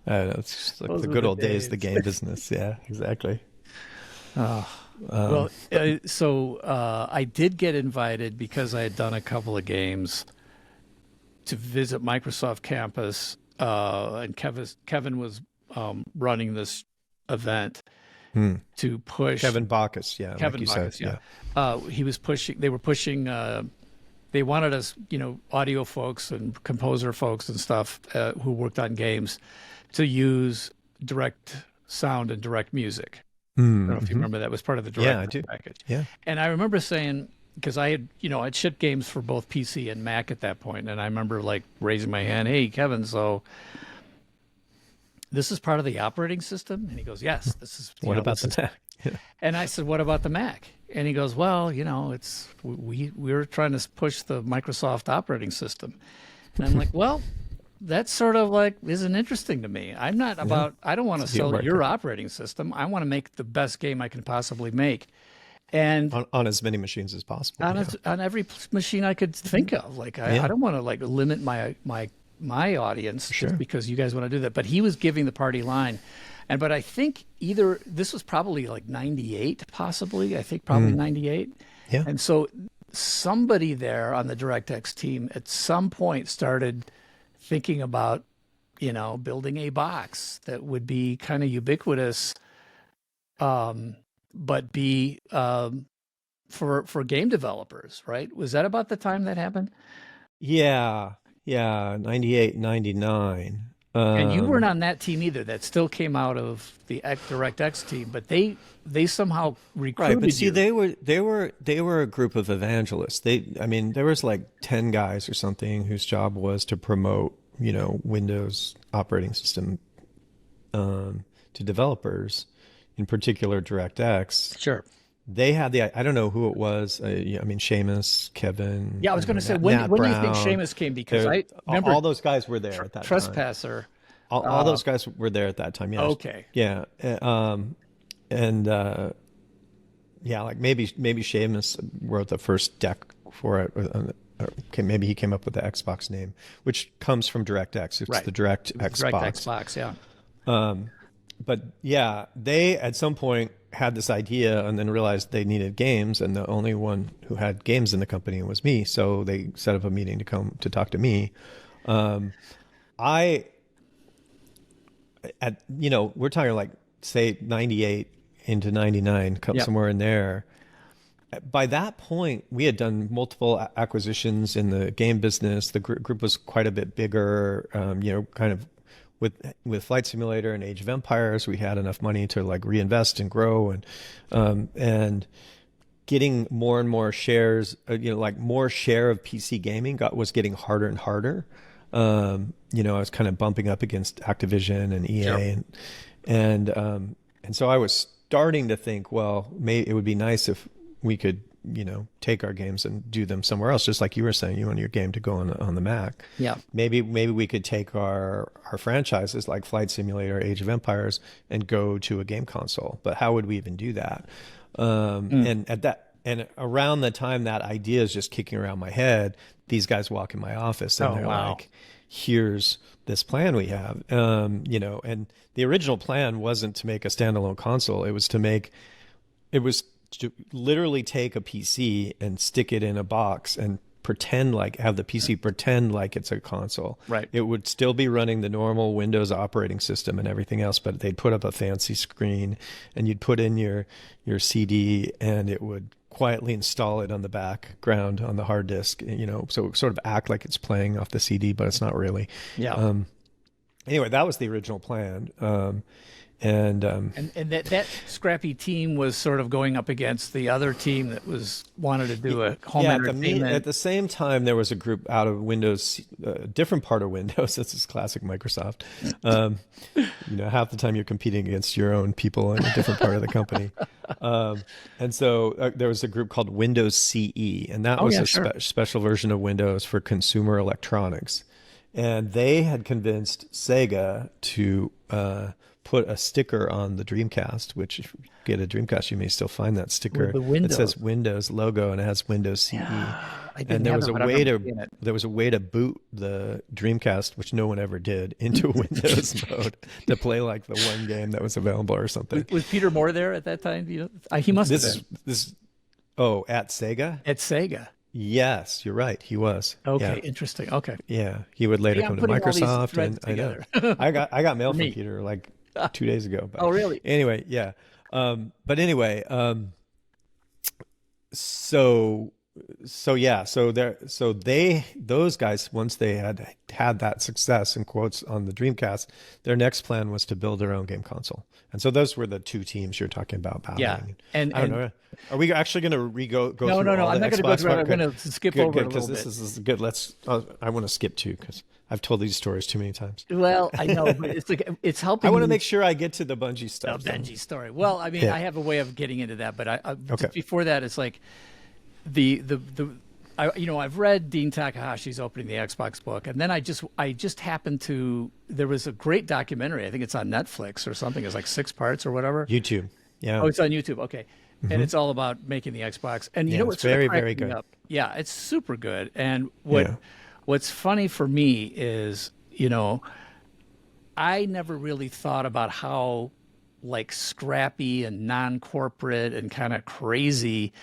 It's just like Those the were good the old days, the days. game business. Yeah, exactly. I did get invited because I had done a couple of games to visit Microsoft campus, and Kevin was running this event to push Kevin Bacchus, Kevin like you Bacchus, said, he was pushing. They were pushing. They wanted us, audio folks and composer folks and stuff who worked on games, to use direct sound and direct music. I don't know if you remember that was part of the direct I do. package. Yeah. And I remember saying, because I had, I'd shipped games for both PC and Mac at that point, and I remember like raising my hand, "Hey, Kevin, so this is part of the operating system?" And he goes, "Yes, this is." What about the Mac? Yeah. And I said, "What about the Mac?" And he goes, "Well, it's we're trying to push the Microsoft operating system." And I'm like, "Well, that sort of like isn't interesting to me. I'm not about. I don't want to sell your operating system. I want to make the best game I can possibly make." And on as many machines as possible. on every machine I could think of. Like I don't want to like limit my audience just because you guys want to do that. But he was giving the party line. But I think either this was probably like 98, possibly. I think probably 98. Yeah. And so somebody there on the DirectX team at some point started thinking about, building a box that would be kind of ubiquitous, but be for game developers, right? Was that about the time that happened? Yeah, 98, 99. And you weren't on that team either. That still came out of the DirectX team, but they somehow recruited Right, but see, you. they were a group of evangelists. I mean, there was like 10 guys or something whose job was to promote, Windows operating system to developers, in particular DirectX. Sure. They had I don't know who it was. Yeah, I mean, Seamus, Kevin. Yeah, I was going to say, Matt when do you think Brown. Seamus came? Because I remember All those guys were there at that time. Trespasser. All those guys were there at that time. Yes. Okay. Yeah. Yeah, like maybe Seamus wrote the first deck for it. Okay, maybe he came up with the Xbox name, which comes from DirectX. It's Right. the DirectX Direct box. Xbox, yeah. But yeah, they at some point had this idea and then realized they needed games, and the only one who had games in the company was me. So they set up a meeting to come to talk to me. We're talking like say 98 into 99, Yep. somewhere in there. By that point, we had done multiple acquisitions in the game business. The group was quite a bit bigger, kind of with Flight Simulator and Age of Empires. We had enough money to like reinvest and grow, and getting more and more shares, like more share of PC gaming was getting harder and harder. I was kind of bumping up against Activision and EA, Sure. and so I was starting to think, well, maybe it would be nice if we could, take our games and do them somewhere else, just like you were saying, you want your game to go on the Mac. Yeah. Maybe we could take our franchises like Flight Simulator, Age of Empires, and go to a game console. But how would we even do that? And around the time that idea is just kicking around my head, these guys walk in my office and they're like, here's this plan we have. And the original plan wasn't to make a standalone console. It was to literally take a PC and stick it in a box and have the PC pretend like it's a console. Right. It would still be running the normal Windows operating system and everything else, but they'd put up a fancy screen and you'd put in your CD and it would quietly install it on the background on the hard disk, so it sort of act like it's playing off the CD, but it's not really. Yeah. Anyway, that was the original plan. And that scrappy team was sort of going up against the other team that wanted to do a home entertainment. At the same time, there was a group out of Windows, different part of Windows. This is classic Microsoft. Half the time you're competing against your own people in a different part of the company. And so there was a group called Windows CE, and that was special version of Windows for consumer electronics. And they had convinced Sega to put a sticker on the Dreamcast, which if you get a Dreamcast, you may still find that sticker. It says Windows logo and it has Windows CE. And there was a way to boot the Dreamcast, which no one ever did, into Windows mode to play like the one game that was available or something. Was Peter Moore there at that time? He must have been. At Sega? At Sega. Yes, you're right. He was. Okay, yeah. Interesting. Okay. Yeah, he would later come to Microsoft, and I know. I got mail from Me. Peter like 2 days ago. But Oh, really? Anyway, yeah. But anyway, those guys, once they had that success in quotes on the Dreamcast, their next plan was to build their own game console. And so those were the two teams you're talking about battling. Yeah. And I don't know. Are we actually going to go through No. all I'm the not going to go Xbox through it. I'm part? going to skip Good, over it a because little this bit. is good. I want to skip too because I've told these stories too many times. Well, I know, but it's helping. I want to me- make sure I get to the Bungie stuff. The Bungie story. Well, I mean, Yeah. I have a way of getting into that, but Okay. just before that, it's like I've read Dean Takahashi's Opening the Xbox book, and then I just happened to, there was a great documentary. I think it's on Netflix or something. It's like 6 parts or whatever. YouTube. Yeah. Oh, it's on YouTube. Okay. And it's all about making the Xbox. And you know what's it's very, sort of very cracking me good. up? Yeah, it's super good. And Yeah. what's funny for me is, I never really thought about how like scrappy and non-corporate and kind of crazy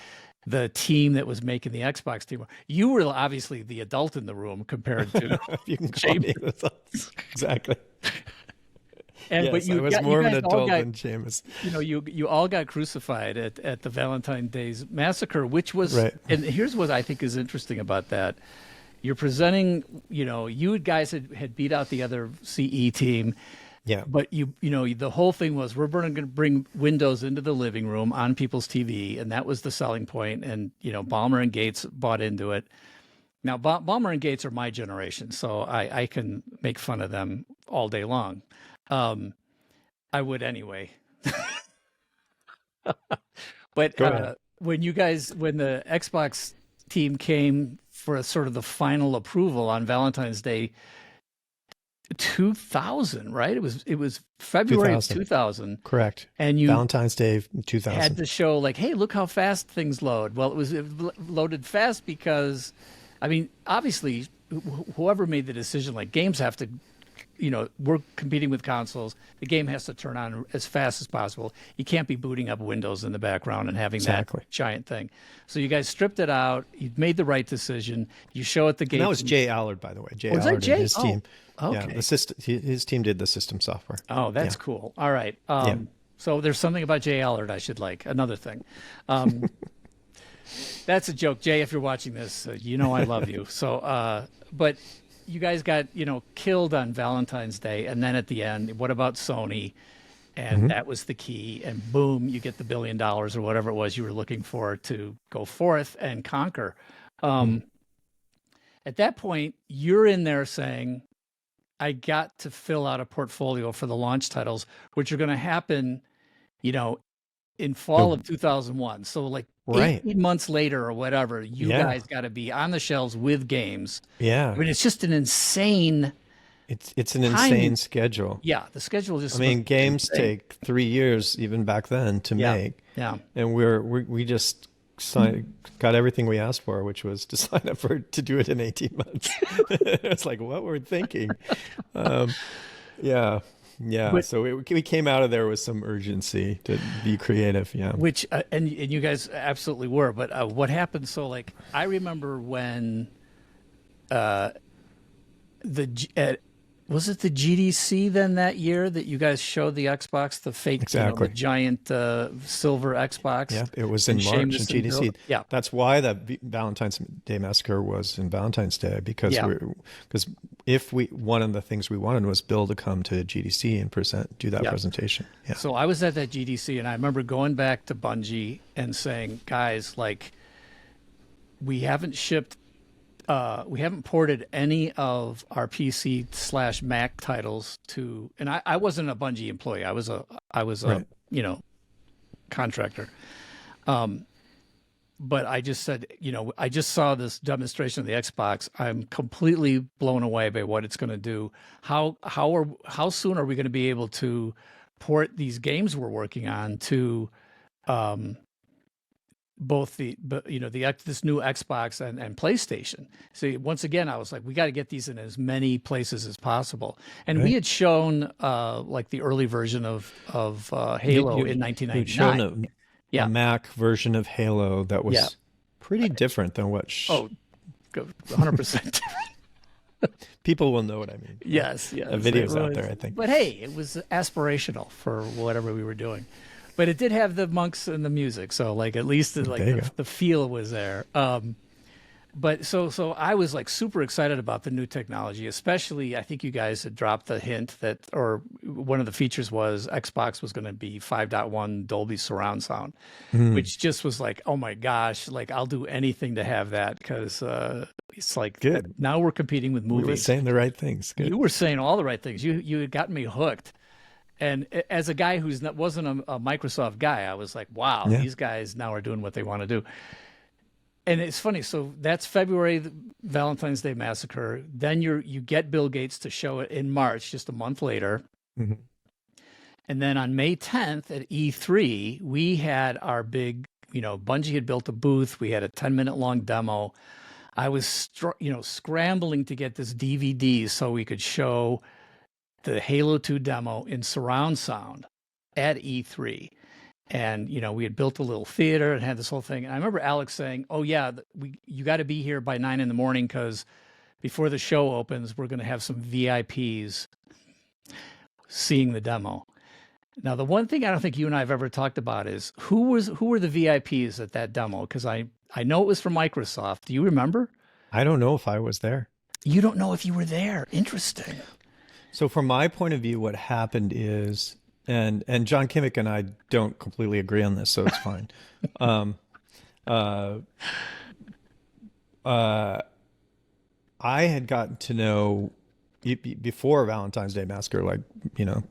the team that was making the Xbox team. You were obviously the adult in the room compared to You can call me that. Exactly. And Yes, but you I was got- you more of an guys all adult got- than Seamus. you all got crucified at the Valentine's Days massacre, which was, Right. and here's what I think is interesting about that You're presenting, you guys had beat out the other CE team. Yeah. But the whole thing was we're going to bring Windows into the living room on people's TV, and that was the selling point. And Ballmer and Gates bought into it. Now, Ballmer and Gates are my generation, so I can make fun of them all day long. I would anyway. But when the Xbox team came for a sort of the final approval on Valentine's Day 2000, right? It was February of 2000. Correct. And you Valentine's Day 2000 had to show like, hey, look how fast things load. Well, it loaded fast because, I mean, obviously, whoever made the decision, like games have to, we're competing with consoles. The game has to turn on as fast as possible. You can't be booting up Windows in the background and having that giant thing. So you guys stripped it out. You made the right decision. You show it the game. And that was Jay Allard, by the way. Jay Was Allard that Jay? and his team. Okay. Yeah, the system. His team did the system software. Oh, that's cool. All right. So there's something about Jay Allard I should like. Another thing. That's a joke, Jay. If you're watching this, I love you. So, but you guys got killed on Valentine's Day, and then at the end, what about Sony? And that was the key. And boom, you get the $1 billion or whatever it was you were looking for to go forth and conquer. At that point, you're in there saying, I got to fill out a portfolio for the launch titles, which are going to happen, in fall of 2001. So like 18 months later or whatever, you guys got to be on the shelves with games. Yeah. I mean, it's just an insane. It's an insane schedule. Yeah. The schedule just, games take 3 years even back then to make. Yeah. And we just got everything we asked for, which was to sign up to do it in 18 months. It's like what we're thinking. Yeah. But, so we came out of there with some urgency to be creative. Yeah. Which, and you guys absolutely were, but what happened? So like, I remember when, was it the GDC then that year that you guys showed the Xbox, the fake, the giant silver Xbox? Yeah, it was in March in GDC. Yeah, that's why that Valentine's Day Massacre was in Valentine's Day, because one of the things we wanted was Bill to come to GDC and do that presentation. Yeah. So I was at that GDC, and I remember going back to Bungie and saying, guys, like, we haven't ported any of our PC/Mac titles to, and I wasn't a Bungie employee. I was a contractor. But I just said, I just saw this demonstration of the Xbox. I'm completely blown away by what it's going to do. How soon are we going to be able to port these games we're working on to, both this new Xbox and PlayStation. See, once again, I was like, we got to get these in as many places as possible. And we had shown like the early version of Halo in 1999. You'd shown a Mac version of Halo that was pretty different than what. 100%. People will know what I mean. Yes. A video's out there, I think. But hey, it was aspirational for whatever we were doing. But it did have the monks and the music, so like at least the feel was there. But so I was like super excited about the new technology, especially I think you guys had dropped the hint that, or one of the features was Xbox was going to be 5.1 Dolby surround sound, which just was like, oh my gosh, like I'll do anything to have that, because it's like good. Now we're competing with movies. We were saying the right things. Good. You were saying all the right things. You had gotten me hooked. And as a guy who wasn't a Microsoft guy, I was like, wow, these guys now are doing what they want to do. And it's funny. So that's February, Valentine's Day Massacre. Then you get Bill Gates to show it in March, just a month later. Mm-hmm. And then on May 10th at E3, we had our big, Bungie had built a booth. We had a 10-minute long demo. I was, scrambling to get this DVD so we could show the Halo 2 demo in surround sound at E3. And, we had built a little theater and had this whole thing. And I remember Alex saying, oh yeah, you got to be here by 9 a.m, because before the show opens, we're going to have some VIPs seeing the demo. Now, the one thing I don't think you and I have ever talked about is who were the VIPs at that demo? Because I know it was from Microsoft. Do you remember? I don't know if I was there. You don't know if you were there. Interesting. So from my point of view, what happened is, and John Kimmick and I don't completely agree on this, so it's fine. Um, uh, uh, I had gotten to know before Valentine's Day Massacre, like, you know,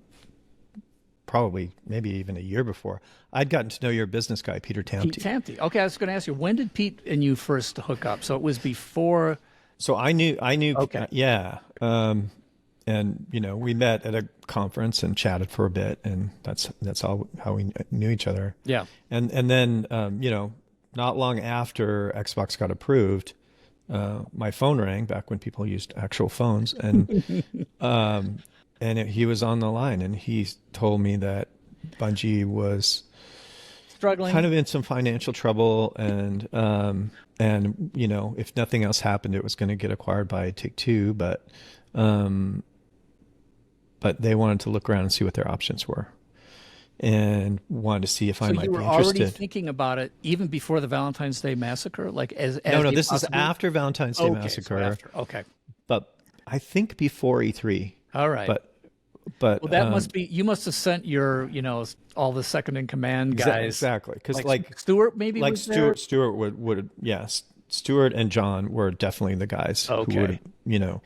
probably maybe even a year before, I'd gotten to know your business guy, Peter Pete Tamte. Tamte. Okay, I was going to ask you, when did Pete and you first hook up? So it was before. So I knew, Okay. yeah. And you know, we met at a conference and chatted for a bit, and that's all how we knew each other. Yeah. And then you know, not long after Xbox got approved, my phone rang back when people used actual phones, and he was on the line, and he told me that Bungie was Struggling. kind of in some financial trouble, and you know, if nothing else happened, it was going to get acquired by Take-Two, but they wanted to look around and see what their options were, and wanted to see if I So might you be were already interested. thinking about it even before the Valentine's Day Massacre? Like as No, a this is possibility? after Valentine's Day Okay, so Massacre, after. Okay. but I think before E3. All right. But Well, that must be, you must have sent your, all the second in command guys. exactly, because like Stuart maybe was there? Stuart would yes, Stuart and John were definitely the guys Okay. who would, you know,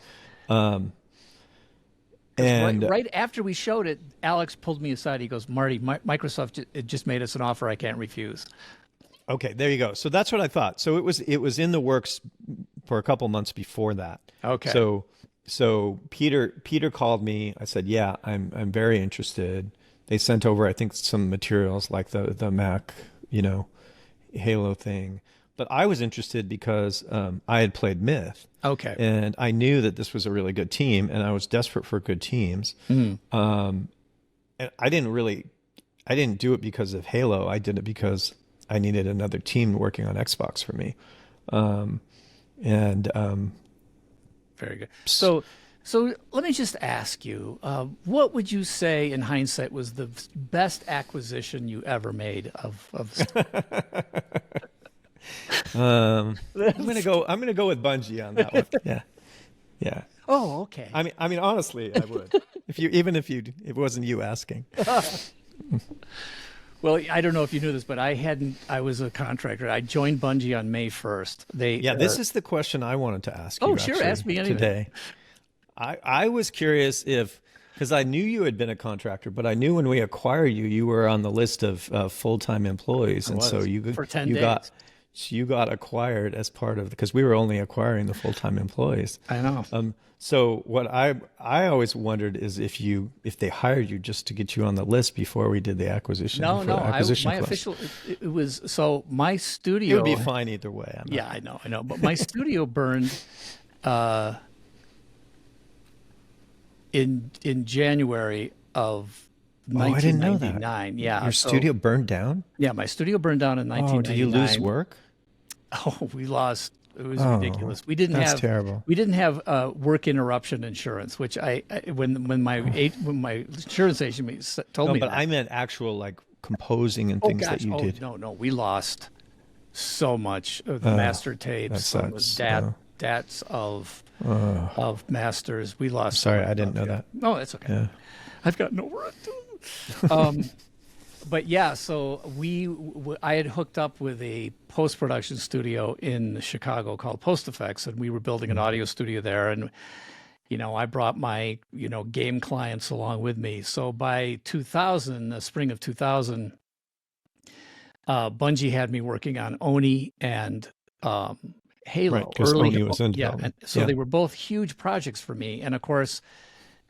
'Cause and right after we showed it, Alex pulled me aside. He goes, Marty, Microsoft it just made us an offer I can't refuse. okay, there you go. So that's what I thought. So it was in the works for a couple months before that. Okay. So Peter called me. I said, yeah, I'm very interested. They sent over, I think, some materials like the Mac, you know, Halo thing. But I was interested because I had played Myth. Okay. And I knew that this was a really good team, and I was desperate for good teams. And I didn't do it because of Halo. I did it because I needed another team working on Xbox for me. Very good. So let me just ask you, what would you say in hindsight was the best acquisition you ever made of I'm gonna go with Bungie on that one. Yeah. Oh, okay. I mean, honestly, I would. If it wasn't you asking. Well, I don't know if you knew this, but I was a contractor. I joined Bungie on May 1st. This is the question I wanted to ask you. Oh, sure. actually, Ask me anything. today. I was curious because I knew you had been a contractor, but I knew when we acquired you, you were on the list of full-time employees, and so for 10 days. You got acquired as part of, because we were only acquiring the full-time employees. I know. So what I always wondered is if they hired you just to get you on the list before we did the acquisition. No. The acquisition My clause. official. It was so my studio. It would be fine either way. Yeah, I know. But my studio burned in January of I didn't know that. 1999. Yeah, Your studio burned down? Yeah, my studio burned down in 1999. Did you lose work? Oh, we lost. It was ridiculous. We didn't that's have terrible. We didn't have work interruption insurance, which when my insurance agent told me. But that. I meant actual like composing and things that you did. No, we lost so much of the master tapes, that and the sucks. dats of masters. We lost. Sorry, I didn't know that. No, it's okay. Yeah. I've got no work to. But yeah, so I had hooked up with a post-production studio in Chicago called Post Effects, and we were building an audio studio there. And, I brought my, game clients along with me. So by 2000, the spring of 2000, Bungie had me working on Oni and Halo. Right, because Oni was in development. And so they were both huge projects for me. And of course,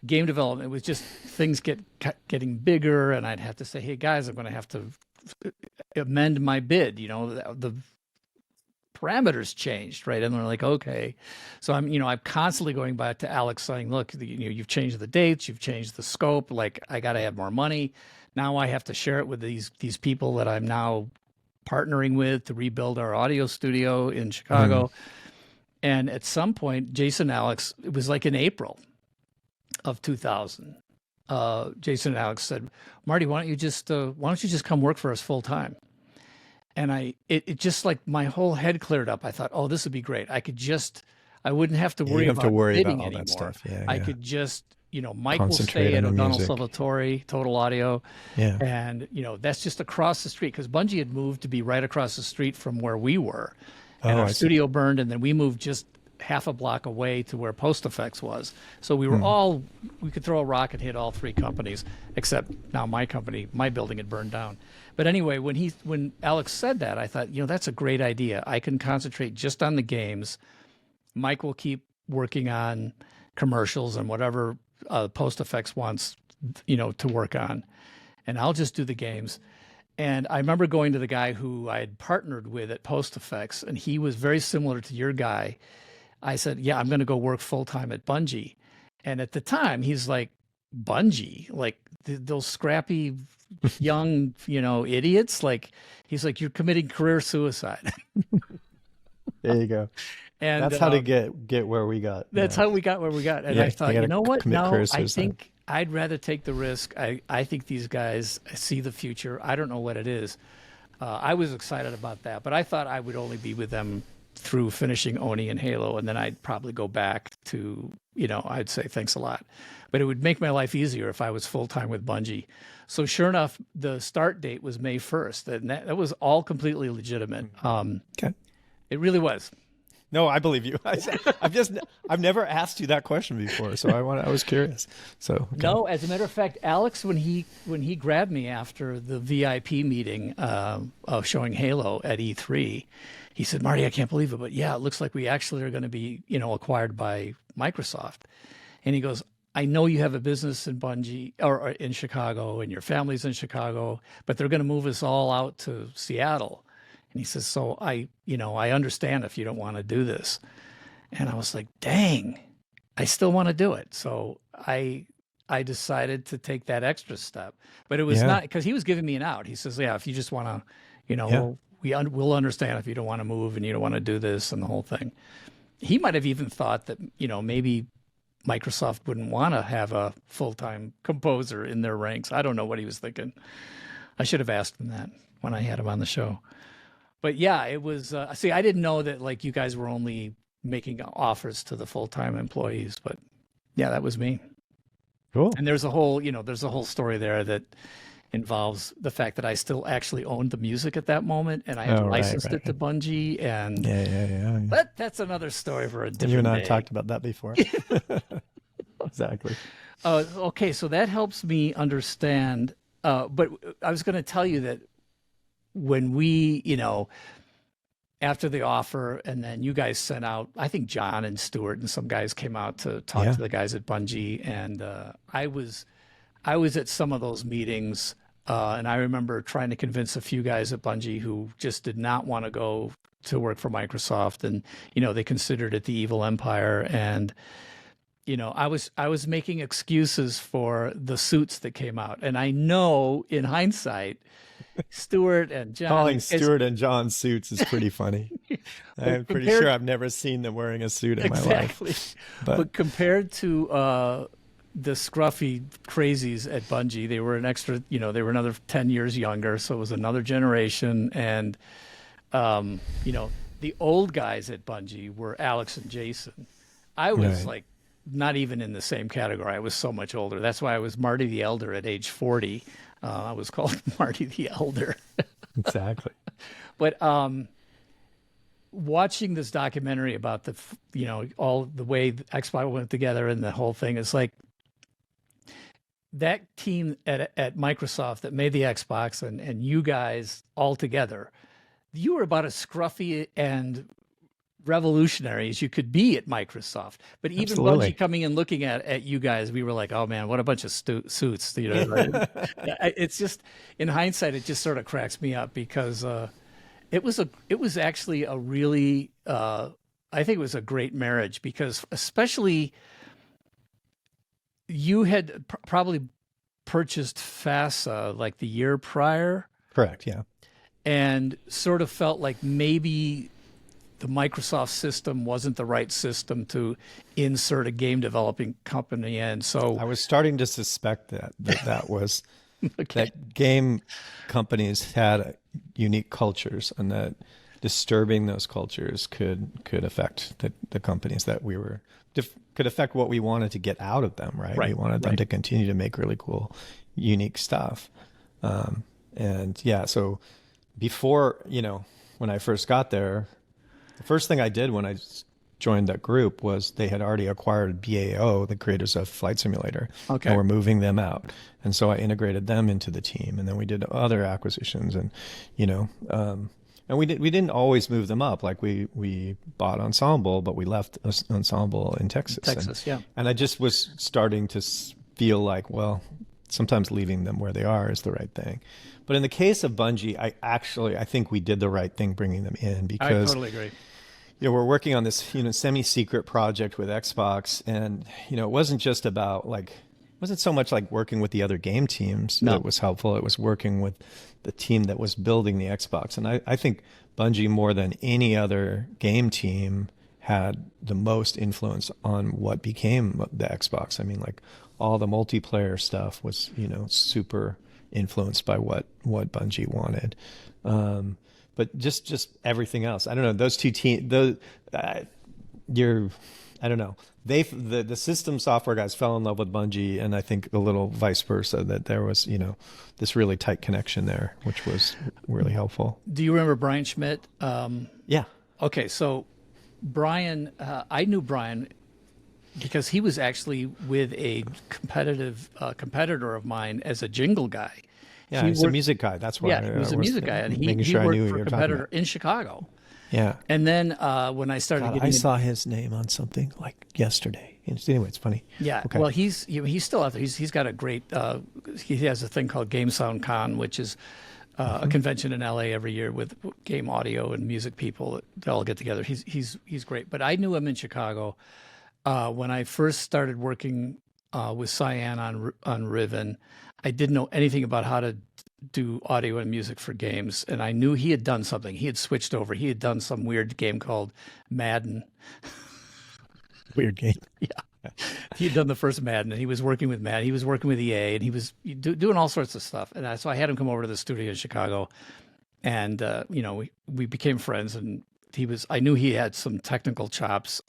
game development was just things getting bigger, and I'd have to say, hey guys, I'm going to have to amend my bid. The parameters changed, right? And they're like, okay. So I'm constantly going back to Alex saying, look, you've changed the dates, you've changed the scope. Like, I got to have more money. Now I have to share it with these people that I'm now partnering with to rebuild our audio studio in Chicago. And at some point, Jason and Alex, it was like in April of 2000, Jason and Alex said, Marty, why don't you just come work for us full time? And it just like my whole head cleared up. I thought, oh, this would be great. I wouldn't have to You worry don't have to about worry about bidding all anymore. that stuff. Yeah, I yeah. could just, Mike will Concentrate stay on at the O'Donnell music. Salvatore, Total Audio. Yeah. And, that's just across the street because Bungie had moved to be right across the street from where we were. And Oh, our I see. studio burned, and then we moved just half a block away to where Post Effects was. So we could throw a rock and hit all three companies, except now my company, my building had burned down. But anyway, when Alex said that, I thought, that's a great idea. I can concentrate just on the games. Mike will keep working on commercials and whatever Post Effects wants, to work on. And I'll just do the games. And I remember going to the guy who I had partnered with at Post Effects, and he was very similar to your guy. I said, yeah, I'm going to go work full-time at Bungie. And at the time, he's like, Bungie? Like those scrappy young, idiots? Like, he's like, you're committing career suicide. There you go. And that's how to get where we got. That's how we got where we got. And Yeah, I thought, you you know what? commit No, career I suicide. think I'd rather take the risk. I think these guys see the future. I don't know what it is. I was excited about that, but I thought I would only be with them through finishing Oni and Halo, and then I'd probably go back to, I'd say thanks a lot. But it would make my life easier if I was full-time with Bungie. So sure enough, the start date was May 1st, and that was all completely legitimate. Okay. It really was. No, I believe you. I've never asked you that question before, so I was curious. So okay. No, as a matter of fact, Alex, when he grabbed me after the VIP meeting of showing Halo at E3, he said, Marty, I can't believe it, but yeah, it looks like we actually are going to be, acquired by Microsoft. And he goes, I know you have a business in Bungie or in Chicago and your family's in Chicago, but they're going to move us all out to Seattle. And he says, so I understand if you don't want to do this. And I was like, dang, I still want to do it. So I decided to take that extra step, but it was not because he was giving me an out. He says, yeah, if you just want to, we'll understand if you don't want to move and you don't want to do this and the whole thing. He might have even thought that, maybe Microsoft wouldn't want to have a full-time composer in their ranks. I don't know what he was thinking. I should have asked him that when I had him on the show. But yeah, it was, see, I didn't know that like you guys were only making offers to the full-time employees, but yeah, that was me. Cool. And there's a whole story there that involves the fact that I still actually owned the music at that moment, and I had licensed it to Bungie. And yeah. But that's another story for a different You and I day. talked about that before. Exactly. Okay, so that helps me understand. But I was going to tell you that when we, after the offer, and then you guys sent out, I think John and Stuart and some guys came out to talk to the guys at Bungie, and I was at some of those meetings, and I remember trying to convince a few guys at Bungie who just did not want to go to work for Microsoft, and they considered it the evil empire, and I was making excuses for the suits that came out, and I know in hindsight, Stuart and John Calling Stuart and John suits is pretty funny. I'm pretty sure I've never seen them wearing a suit in my life. But compared to the scruffy crazies at Bungie, they were an extra, they were another 10 years younger, so it was another generation. And the old guys at Bungie were Alex and Jason. I was like not even in the same category. I was so much older. That's why I was Marty the Elder at age 40. I was called Marty the Elder. Exactly. But watching this documentary about all the way Xbox went together and the whole thing, is like that team at Microsoft that made the Xbox and you guys all together, you were about as scruffy and revolutionary as you could be at Microsoft. But even Bungie coming and looking at you guys, we were like, oh man, what a bunch of suits. It's just, in hindsight, it just sort of cracks me up because it was actually a really, I think it was a great marriage, because especially you had probably purchased FASA like the year prior. Correct. Yeah. And sort of felt like maybe the Microsoft system wasn't the right system to insert a game developing company in. So I was starting to suspect that was Okay. that game companies had unique cultures, and that disturbing those cultures could affect the companies that we were could affect what we wanted to get out of them, right? We wanted them to continue to make really cool, unique stuff. And yeah, so before, when I first got there, the first thing I did when I joined that group was they had already acquired BAO, the creators of Flight Simulator, and were moving them out. And so I integrated them into the team, and then we did other acquisitions, and and we didn't always move them up. Like we bought Ensemble, but we left Ensemble in Texas. And I just was starting to feel like, well, sometimes leaving them where they are is the right thing. But in the case of Bungie, I think we did the right thing bringing them in, because I totally agree. We're working on this, semi-secret project with Xbox, and it wasn't just about wasn't so much like working with the other game teams that was helpful. It was working with the team that was building the Xbox. And I think Bungie, more than any other game team, had the most influence on what became the Xbox. I mean, like all the multiplayer stuff was, super influenced by what Bungie wanted. But just everything else. I don't know. Those two teams, I don't know. The system software guys fell in love with Bungie, and I think a little vice versa, that there was, this really tight connection there, which was really helpful. Do you remember Brian Schmidt? Yeah. Okay. So Brian, I knew Brian because he was actually with a competitor of mine as a jingle guy. Yeah, he's a music guy. That's why. Yeah, he was a music guy, and he sure worked I knew for who a competitor in Chicago. Yeah. And then when I started getting, I saw his name on something like yesterday. Anyway, it's funny. Yeah. Okay. Well, he's still out there. He's got a great. He has a thing called Game Sound Con, which is a convention in LA every year with game audio and music people that all get together. He's great. But I knew him in Chicago when I first started working with Cyan on Riven. I didn't know anything about how to do audio and music for games, and I knew he had done something. He had switched over. He had done some weird game called Madden. Weird game. Yeah. He had done the first Madden, and he was working with Madden. He was working with EA, and he was doing all sorts of stuff. And so I had him come over to the studio in Chicago, and we became friends. And I knew he had some technical chops,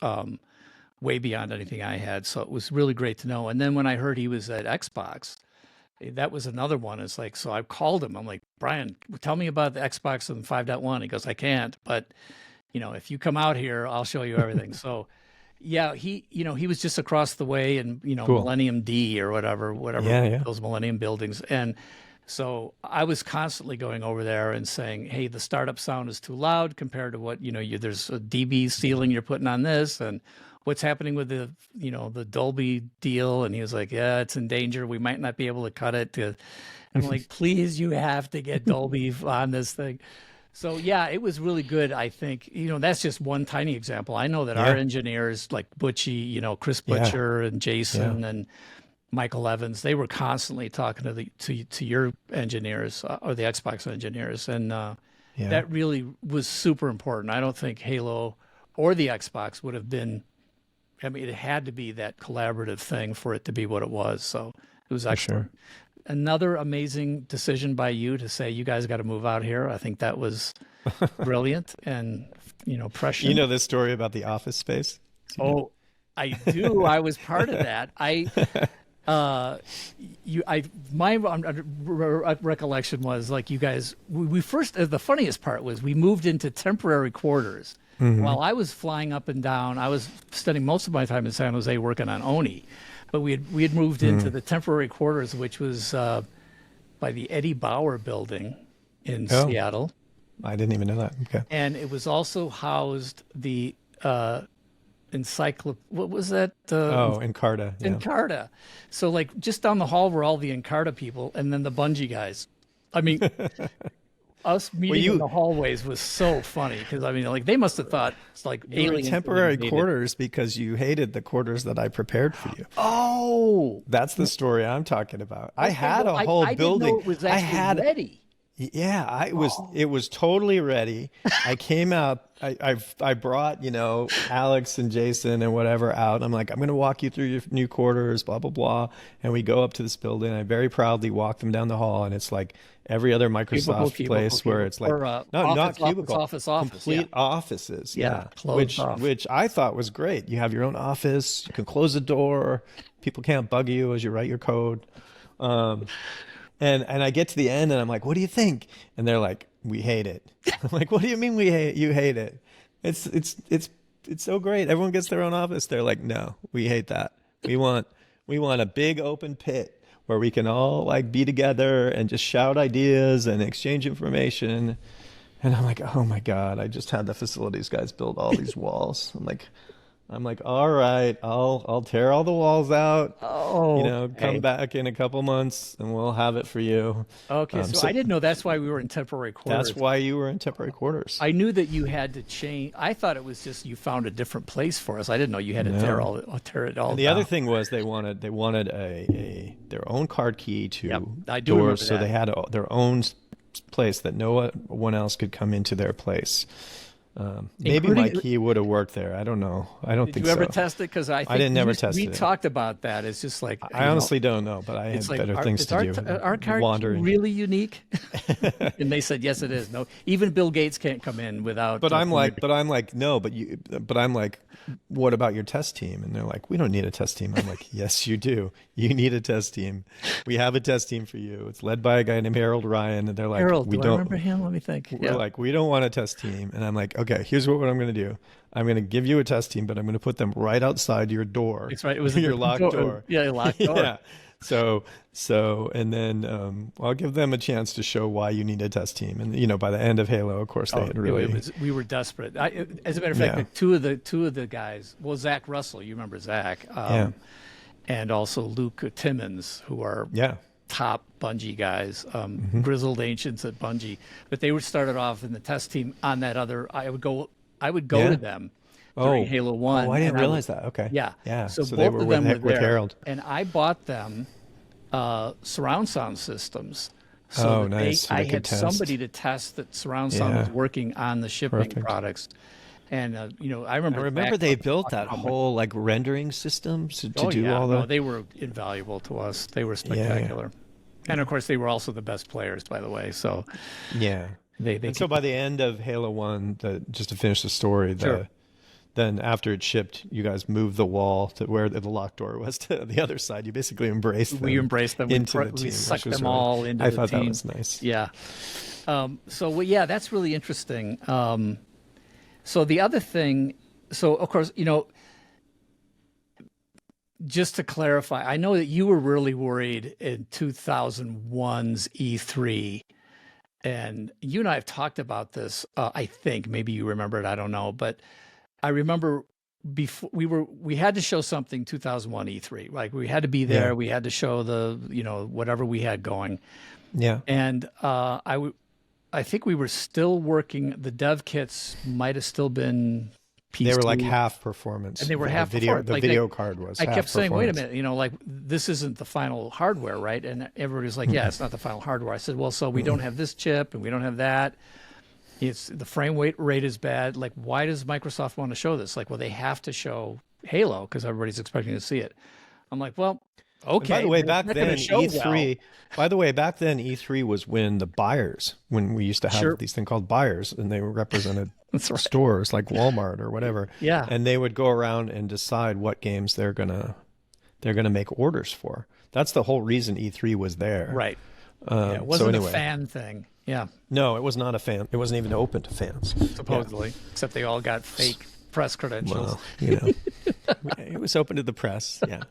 way beyond anything I had. So it was really great to know. And then when I heard he was at Xbox, that was another one. It's like, so I called him. I'm like, Brian, tell me about the Xbox and 5.1. He goes, I can't, but if you come out here, I'll show you everything. So yeah, he was just across the way in, Cool. Millennium D or whatever, Yeah. those Millennium buildings. And so I was constantly going over there and saying, hey, the startup sound is too loud compared to what, there's a dB ceiling you're putting on this, and what's happening with the Dolby deal. And he was like, yeah, it's in danger. We might not be able to cut it. I'm like, please, you have to get Dolby on this thing. So yeah, it was really good. I think, that's just one tiny example. I know that our engineers like Butchie, Chris Butcher and Jason and Michael Evans, they were constantly talking to your engineers or the Xbox engineers. And that really was super important. I don't think Halo or the Xbox would have been, it had to be that collaborative thing for it to be what it was. So it was excellent. Sure. Another amazing decision by you to say, you guys got to move out here. I think that was brilliant and, prescient. You know this story about the office space? I do. I was part of that. My recollection was like you guys, we first, the funniest part was we moved into temporary quarters. Mm-hmm. While I was flying up and down, I was spending most of my time in San Jose working on Oni, but we had moved into the temporary quarters, which was by the Eddie Bauer building in Seattle. I didn't even know that. Okay. And it was also housed the what was that? Encarta. Yeah. Encarta. So like just down the hall were all the Encarta people, and then the Bungie guys. I mean, us meeting in the hallways was so funny because they must have thought it's like aliens. Temporary quarters because you hated the quarters that I prepared for you. Oh, that's the story I'm talking about. I had a whole building. Didn't know it was actually ready. Yeah, it was totally ready. I came out, I brought, Alex and Jason and whatever out. I'm like, I'm going to walk you through your new quarters, blah, blah, blah. And we go up to this building. I very proudly walk them down the hall, and it's like every other Microsoft place where it's like, no, not cubicle, office, complete offices. Yeah, which I thought was great. You have your own office. You can close the door. People can't bug you as you write your code. And I get to the end and I'm like, what do you think? And they're like, we hate it. I'm like, what do you mean you hate it? It's so great. Everyone gets their own office. They're like, no, we hate that. We want a big open pit where we can all like be together and just shout ideas and exchange information. And I'm like, oh my God, I just had the facilities guys build all these walls. I'm like, all right, I'll tear all the walls out. Oh, come back in a couple months and we'll have it for you. Okay, so I didn't know that's why we were in temporary quarters. That's why you were in temporary quarters. I knew that you had to change. I thought it was just you found a different place for us. I didn't know you had to tear it all. And the down. other thing was they wanted their own card key to I do remember doors, so that. they had their own place that no one else could come into their place. Maybe my key would have worked there. I don't know. I don't think so. Did you ever test it? Because I didn't never test it. We talked about that. It's just like I honestly don't know, but I had better things to do. Our card really unique? And they said yes, it is. No, even Bill Gates can't come in without. But I'm like, no, but I'm like, what about your test team? And they're like, we don't need a test team. I'm like, yes, you do. You need a test team. We have a test team for you. It's led by a guy named Harold Ryan. And they're like, Harold, we do don't I remember him? Let me think. We're like, we don't want a test team. And I'm like, okay, here's what I'm going to do. I'm going to give you a test team, but I'm going to put them right outside your door. That's right. It was your locked door. Yeah, your locked door. Yeah. So, and then I'll give them a chance to show why you need a test team. And by the end of Halo, of course, they had really. We were desperate. As a matter of fact, two of the guys. Well, Zach Russell, you remember Zach, and also Luke Timmons, who are top Bungie guys, grizzled ancients at Bungie. But they were started off in the test team on that other. I would go to them during Halo 1. Oh, I didn't realize that. Okay. Yeah. So they both were of them were there. Harold. And I bought them surround sound systems. So nice. I had somebody to test that surround sound was working on the shipping products. And I remember they built that whole like rendering system to do all that. No, they were invaluable to us. They were spectacular. And of course, they were also the best players, by the way. So so by the end of Halo 1, just to finish the story, then after it shipped, you guys moved the wall to where the locked door was to the other side. You basically embraced them. We embraced them into the team. We sucked them all into I the thought team. that was nice. Yeah. That's really interesting. So the other thing, of course, just to clarify, I know that you were really worried in 2001's E3, and you and I have talked about this. I think maybe you remember it. I don't know, but I remember before we had to show something 2001 E3. Like we had to be there. We had to show the whatever we had going. Yeah. And I think we were still working. The dev kits might have still been. They were like half performance. And they were half video. The video card was. I kept saying, "Wait a minute, this isn't the final hardware, right?" And everybody's like, "Yeah, it's not the final hardware." I said, "Well, so we don't have this chip, and we don't have that. It's the frame rate is bad. Like, why does Microsoft want to show this? Like, well, they have to show Halo because everybody's expecting to see it." I'm like, "Well, okay." And by the way, back then E3. By the way, back then E3 was when we used to have these thing called buyers, and they represented stores like Walmart or whatever. Yeah. And they would go around and decide what games they're gonna make orders for. That's the whole reason E3 was there. Right. It wasn't a fan thing. Yeah. No, it was not a fan. It wasn't even open to fans. Supposedly, except they all got fake press credentials. Well, it was open to the press. Yeah.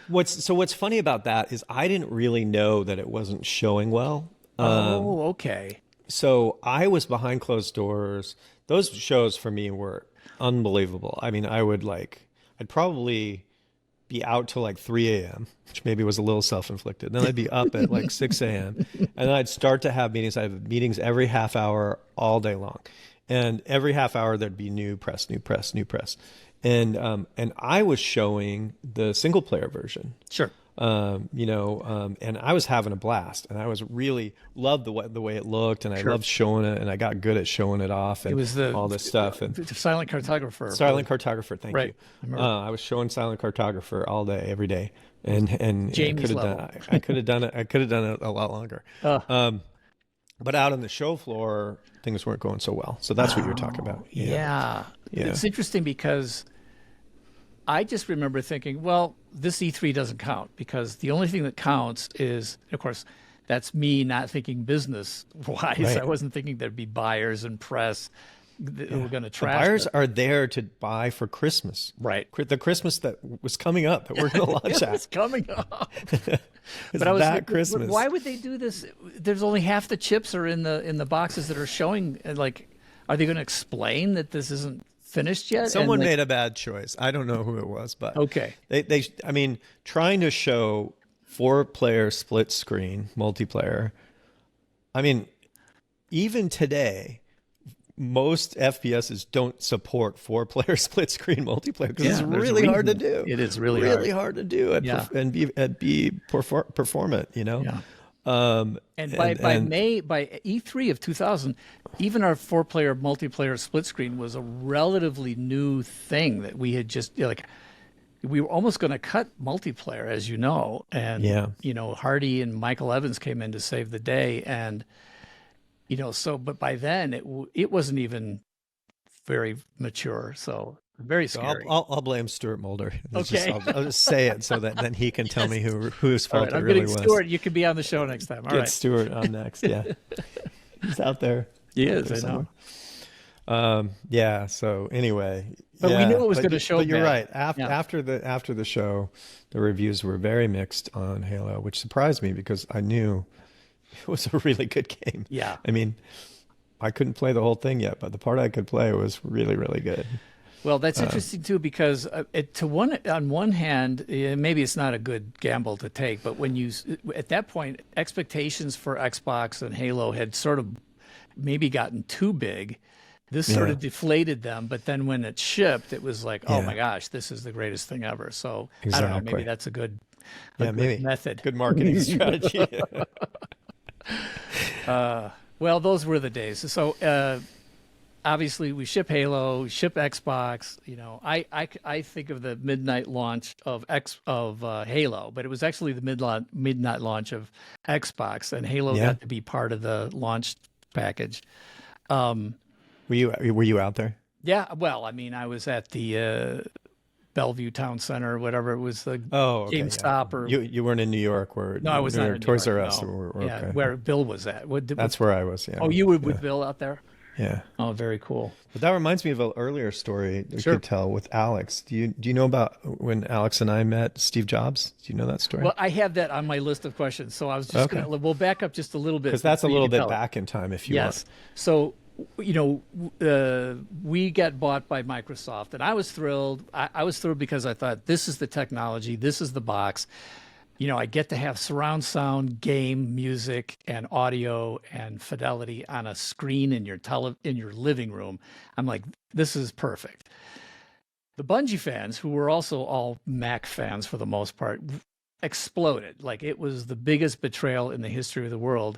What's funny about that is I didn't really know that it wasn't showing well. Okay. So I was behind closed doors. Those shows for me were unbelievable. I mean, I'd probably be out till like 3 a.m., which maybe was a little self-inflicted. Then I'd be up at like 6 a.m. And then I'd start to have meetings. I have meetings every half hour all day long. And every half hour there'd be new press. And I was showing the single player version. Sure. And I was having a blast, and I was really loved the way it looked, and I loved showing it, and I got good at showing it off, and It was all this stuff. And silent cartographer. silent cartographer, thank you. I I was showing silent cartographer all day, every day, and Jamie's I could have done it a lot longer. But out on the show floor, things weren't going so well. So that's what you're talking about. Yeah. It's interesting because I just remember thinking, well, this E3 doesn't count because the only thing that counts is, of course, that's me not thinking business wise. Right. I wasn't thinking there'd be buyers and press who were going to The trash buyers it. are there to buy for Christmas. Right. The Christmas that was coming up that we're going to launch It's at. coming up. But I was that Christmas. Why would they do this? There's only half the chips are in the boxes that are showing. Like, are they going to explain that this isn't finished yet? Someone made a bad choice. I don't know who it was, but okay. I mean, trying to show 4-player split screen multiplayer. I mean, even today, most FPSs don't support 4-player split screen multiplayer because it's really hard to do. It is really hard to do and be performant, Yeah. And by E3 of 2000, even our 4-player multiplayer split screen was a relatively new thing that we had just we were almost going to cut multiplayer, as you know, and Hardy and Michael Evans came in to save the day, and but by then it wasn't even very mature, so very scary. I'll blame Stuart Mulder. Okay. I'll just say it so that then he can tell me whose fault it I'm really getting was. Stuart. You can be on the show next time. All Get right. Stuart on next. Yeah, he's out there. He is. I know. Yeah. So anyway, but we knew it was going to show. But you're bad. right. After the show, the reviews were very mixed on Halo, which surprised me because I knew it was a really good game. Yeah. I mean, I couldn't play the whole thing yet, but the part I could play was really, really good. Well, that's interesting too, because on one hand, maybe it's not a good gamble to take, but when at that point, expectations for Xbox and Halo had sort of maybe gotten too big. This sort of deflated them, but then when it shipped, it was like, oh my gosh, this is the greatest thing ever. So I don't know, maybe that's a good method. Good marketing strategy. Well, those were the days. So obviously we ship Halo, ship Xbox. I think of the midnight launch of Halo, but it was actually the midnight launch of Xbox, and Halo got to be part of the launch package. Were you out there? Yeah. Well, I mean, I was at the Bellevue Town Center, whatever it was, the GameStop. Or you weren't in New York, where no, I was not in Toys New R York, Us. no. Okay. Where Bill was at. That's where I was. Yeah. Oh, you were with Bill out there? Yeah. Oh, very cool. But that reminds me of an earlier story we could tell with Alex. Do you know about when Alex and I met Steve Jobs? Do you know that story? Well, I have that on my list of questions, so I was just we'll back up just a little bit, because that's a little bit back in time, if you want. So, we got bought by Microsoft, and I was thrilled. I was thrilled because I thought, this is the technology, this is the box. I get to have surround sound, game, music, and audio and fidelity on a screen in your living room. I'm like, this is perfect. The Bungie fans, who were also all Mac fans for the most part, exploded. Like, it was the biggest betrayal in the history of the world.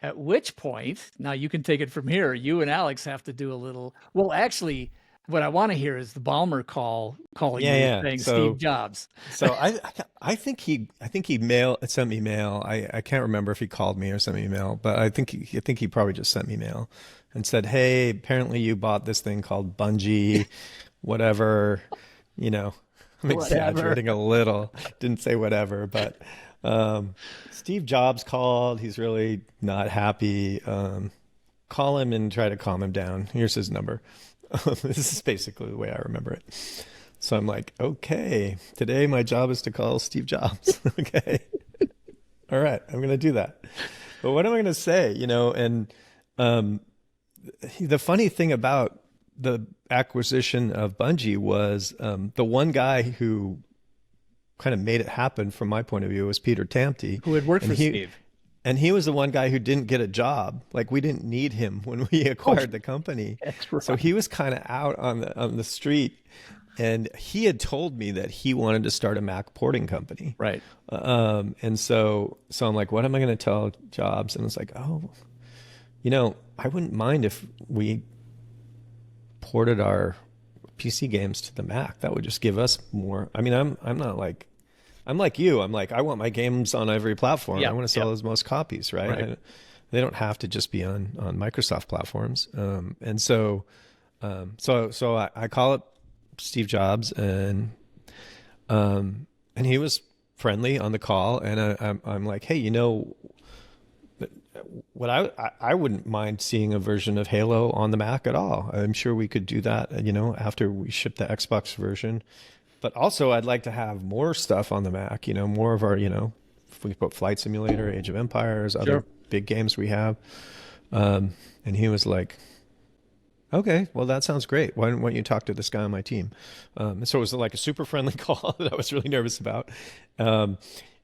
At which point, now you can take it from here. You and Alex have to do a little. Well, actually, what I want to hear is the Ballmer calling you saying Steve Jobs. So I think he sent me mail. I can't remember if he called me or sent me mail, but I think he probably just sent me mail and said, "Hey, apparently you bought this thing called Bungie, whatever." I'm exaggerating a little. Didn't say whatever, but Steve Jobs called. He's really not happy. Call him and try to calm him down. Here's his number. This is basically the way I remember it. So I'm like, okay, today my job is to call Steve Jobs. Okay. All right, I'm going to do that. But what am I going to say? And the funny thing about the acquisition of Bungie was the one guy who kind of made it happen from my point of view was Peter Tamte, who had worked for Steve. And he was the one guy who didn't get a job. Like, we didn't need him when we acquired the company. That's right. So he was kind of out on the street, and he had told me that he wanted to start a Mac porting company. Right. And so I'm like, what am I going to tell Jobs? And it's like, oh, I wouldn't mind if we ported our PC games to the Mac. That would just give us more. I mean, I'm not like, I'm like you. I'm like, I want my games on every platform. Yeah, I want to sell as most copies, right? They don't have to just be on Microsoft platforms. And so I call up Steve Jobs, and he was friendly on the call, and I'm like, hey, what I wouldn't mind seeing a version of Halo on the Mac at all. I'm sure we could do that, after we ship the Xbox version. But also, I'd like to have more stuff on the Mac. More of our, if we put Flight Simulator, Age of Empires, other big games we have. And he was like, okay, well, that sounds great. Why don't you talk to this guy on my team? So it was like a super friendly call that I was really nervous about.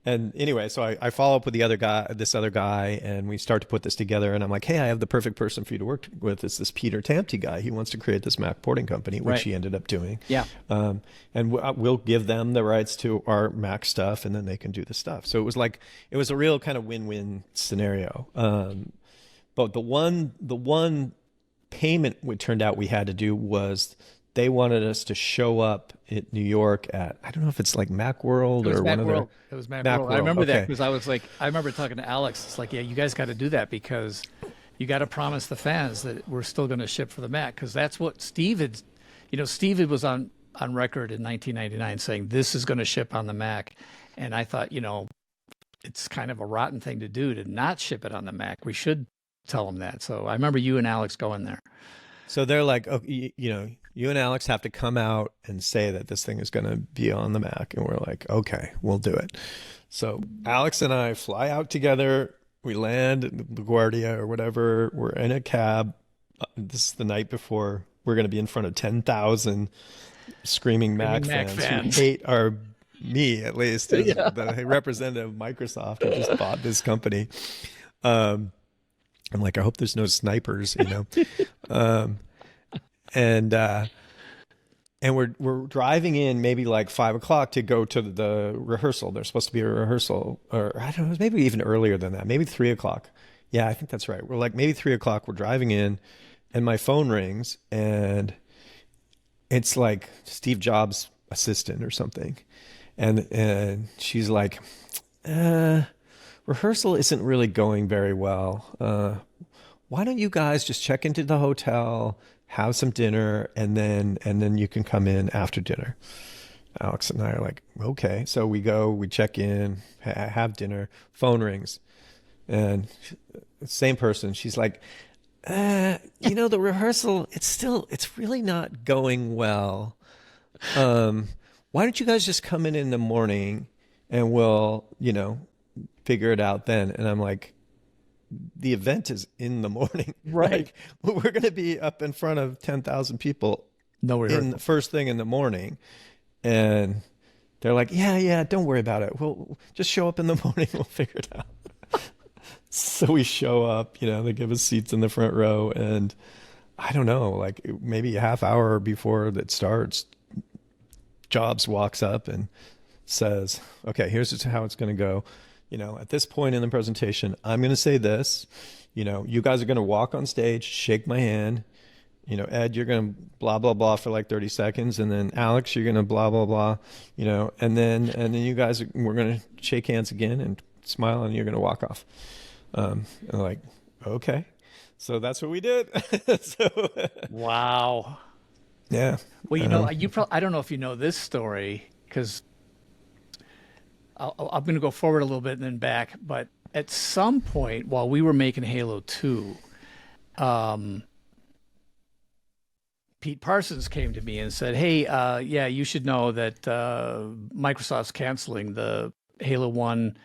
And anyway, so I follow up with this other guy, and we start to put this together. And I'm like, hey, I have the perfect person for you to work with. It's this Peter Tamte guy. He wants to create this Mac porting company, which he ended up doing. Yeah. And we'll give them the rights to our Mac stuff, and then they can do the stuff. So it was a real kind of win-win scenario. But the one payment it turned out we had to do was they wanted us to show up in New York at, I don't know if it's like Macworld or one of their. It was Macworld. I remember that because I remember talking to Alex. It's like, yeah, you guys got to do that because you got to promise the fans that we're still going to ship for the Mac, because that's what Steve had. Steve was on record in 1999 saying this is going to ship on the Mac, and I thought, it's kind of a rotten thing to do to not ship it on the Mac. We should tell them that. So I remember you and Alex going there. So they're like, oh, you and Alex have to come out and say that this thing is going to be on the Mac. And we're like, okay, we'll do it. So Alex and I fly out together. We land at LaGuardia or whatever. We're in a cab. This is the night before. We're going to be in front of 10,000 screaming Mac fans who hate me at least, as the representative of Microsoft who just bought this company. I'm like, I hope there's no snipers, and we're driving in maybe like 5:00 to go to the rehearsal. There's supposed to be a rehearsal, or I don't know, maybe even earlier than that, maybe 3:00. Yeah, I think that's right. We're like maybe 3:00. We're driving in, and my phone rings, and it's like Steve Jobs' assistant or something, and she's like, rehearsal isn't really going very well. Why don't you guys just check into the hotel, have some dinner, and then you can come in after dinner? Alex and I are like, okay. So we go, we check in, have dinner, phone rings, and same person. She's like, the rehearsal, it's really not going well. Why don't you guys just come in the morning and we'll, figure it out then? And I'm like, the event is in the morning, right? Like, we're going to be up in front of 10,000 people in the first thing in the morning. And they're like, yeah, don't worry about it. We'll just show up in the morning. We'll figure it out. So we show up, they give us seats in the front row. And I don't know, like maybe a half hour before that starts, Jobs walks up and says, okay, here's just how it's going to go. At this point in the presentation, I'm going to say this, you guys are going to walk on stage, shake my hand, Ed, you're going to blah, blah, blah for like 30 seconds. And then Alex, you're going to blah, blah, blah, and then you guys, we're going to shake hands again and smile, and you're going to walk off. And like, okay. So that's what we did. Wow. Yeah. Well, I don't know if you know this story, because I'm going to go forward a little bit and then back. But at some point while we were making Halo 2, Pete Parsons came to me and said, hey, yeah, you should know that Microsoft's canceling the Halo 1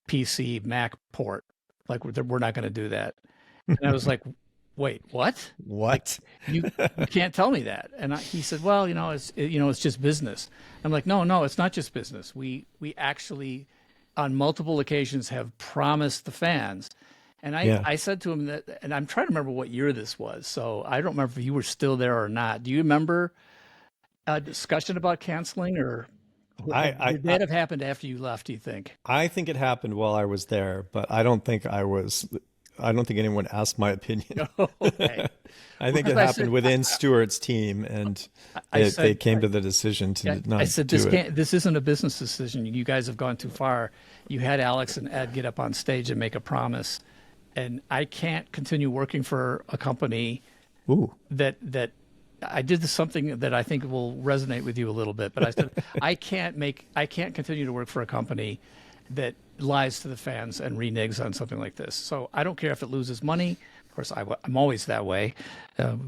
PC Mac port. Like, we're not going to do that. And I was like, wait, what? What? You can't tell me that. And he said, well, it's just business. I'm like, no, it's not just business. We actually, on multiple occasions, have promised the fans. And I said to him that, and I'm trying to remember what year this was. So I don't remember if you were still there or not. Do you remember a discussion about canceling, or I, did that have happened after you left, do you think? I think it happened while I was there, but I don't think I don't think anyone asked my opinion. Okay. I think Well, it I happened said, within Stewart's team, and I they said, came to the decision to I not said, do it. this isn't a business decision. You guys have gone too far. You had Alex and Ed get up on stage and make a promise, and I can't continue working for a company Ooh, that I did something that I think will resonate with you a little bit. But I said, I can't continue to work for a company that lies to the fans and reneges on something like this. So I don't care if it loses money. Of course, I'm always that way,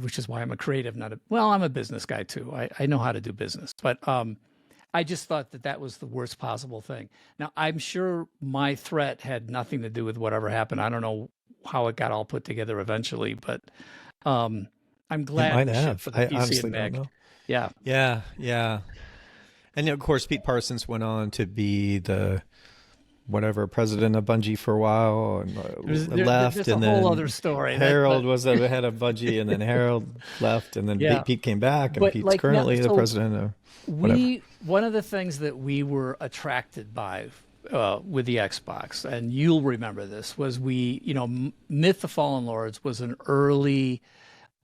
which is why I'm a creative, I'm a business guy too. I know how to do business, but I just thought that was the worst possible thing. Now, I'm sure my threat had nothing to do with whatever happened. I don't know how it got all put together eventually, but I'm it glad might we shipped have. for the I PC honestly and don't Mac. know. Yeah. Yeah, yeah. And of course, Pete Parsons went on to be the whatever president of Bungie for a while, and left, There's and a whole then other story. Harold was the head of Bungie, and then Harold left, and then Yeah. Pete came back, and But Pete's like now, currently the so president of whatever. one of the things that we were attracted by with the Xbox, and you'll remember this, was Myth the Fallen Lords was an early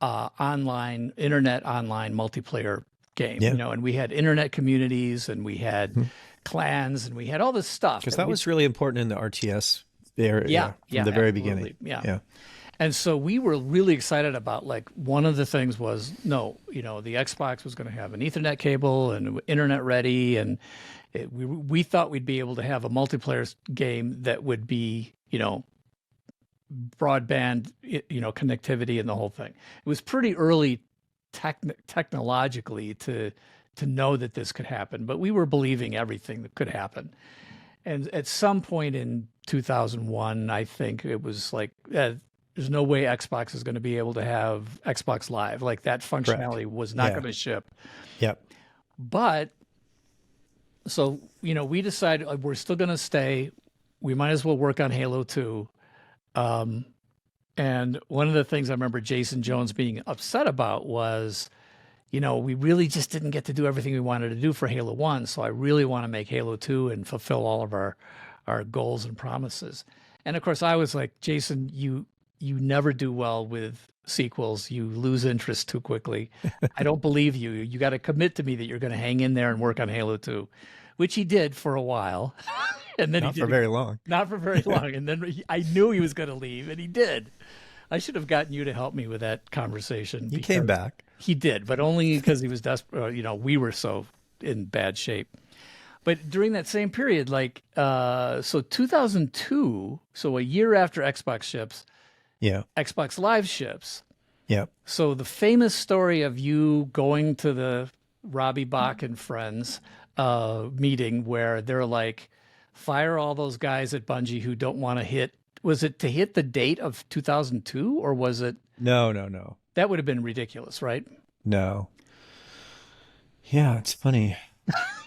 internet online multiplayer game, Yeah. and we had internet communities, and we had clans, and we had all this stuff. Because that was really important in the RTS area from the very absolutely. beginning. Yeah. And so we were really excited about, like, one of the things was, the Xbox was going to have an Ethernet cable and internet ready. And we thought we'd be able to have a multiplayer game that would be, broadband, connectivity and the whole thing. It was pretty early technologically to know that this could happen, but we were believing everything that could happen. And at some point in 2001, I think it was like, there's no way Xbox is going to be able to have Xbox Live. Like, that functionality was not going to ship. Yep. But so, we decided we're still going to stay. We might as well work on Halo 2. And one of the things I remember Jason Jones being upset about was, we really just didn't get to do everything we wanted to do for Halo 1. So I really want to make Halo 2 and fulfill all of our goals and promises. And of course, I was like, Jason, you never do well with sequels. You lose interest too quickly. I don't believe you. You got to commit to me that you're going to hang in there and work on Halo 2, which he did for a while. And then Not for very long. Not for very long. And then I knew he was going to leave, and he did. I should have gotten you to help me with that conversation. He came back. He did, but only because he was desperate. We were so in bad shape. But during that same period, so 2002, so a year after Xbox ships, Yeah. Xbox Live ships. Yeah. So the famous story of you going to the Robbie Bach and friends meeting where they're like, fire all those guys at Bungie who don't want to hit. Was it to hit the date of 2002, or was it? No. That would have been ridiculous, right? No. Yeah, it's funny.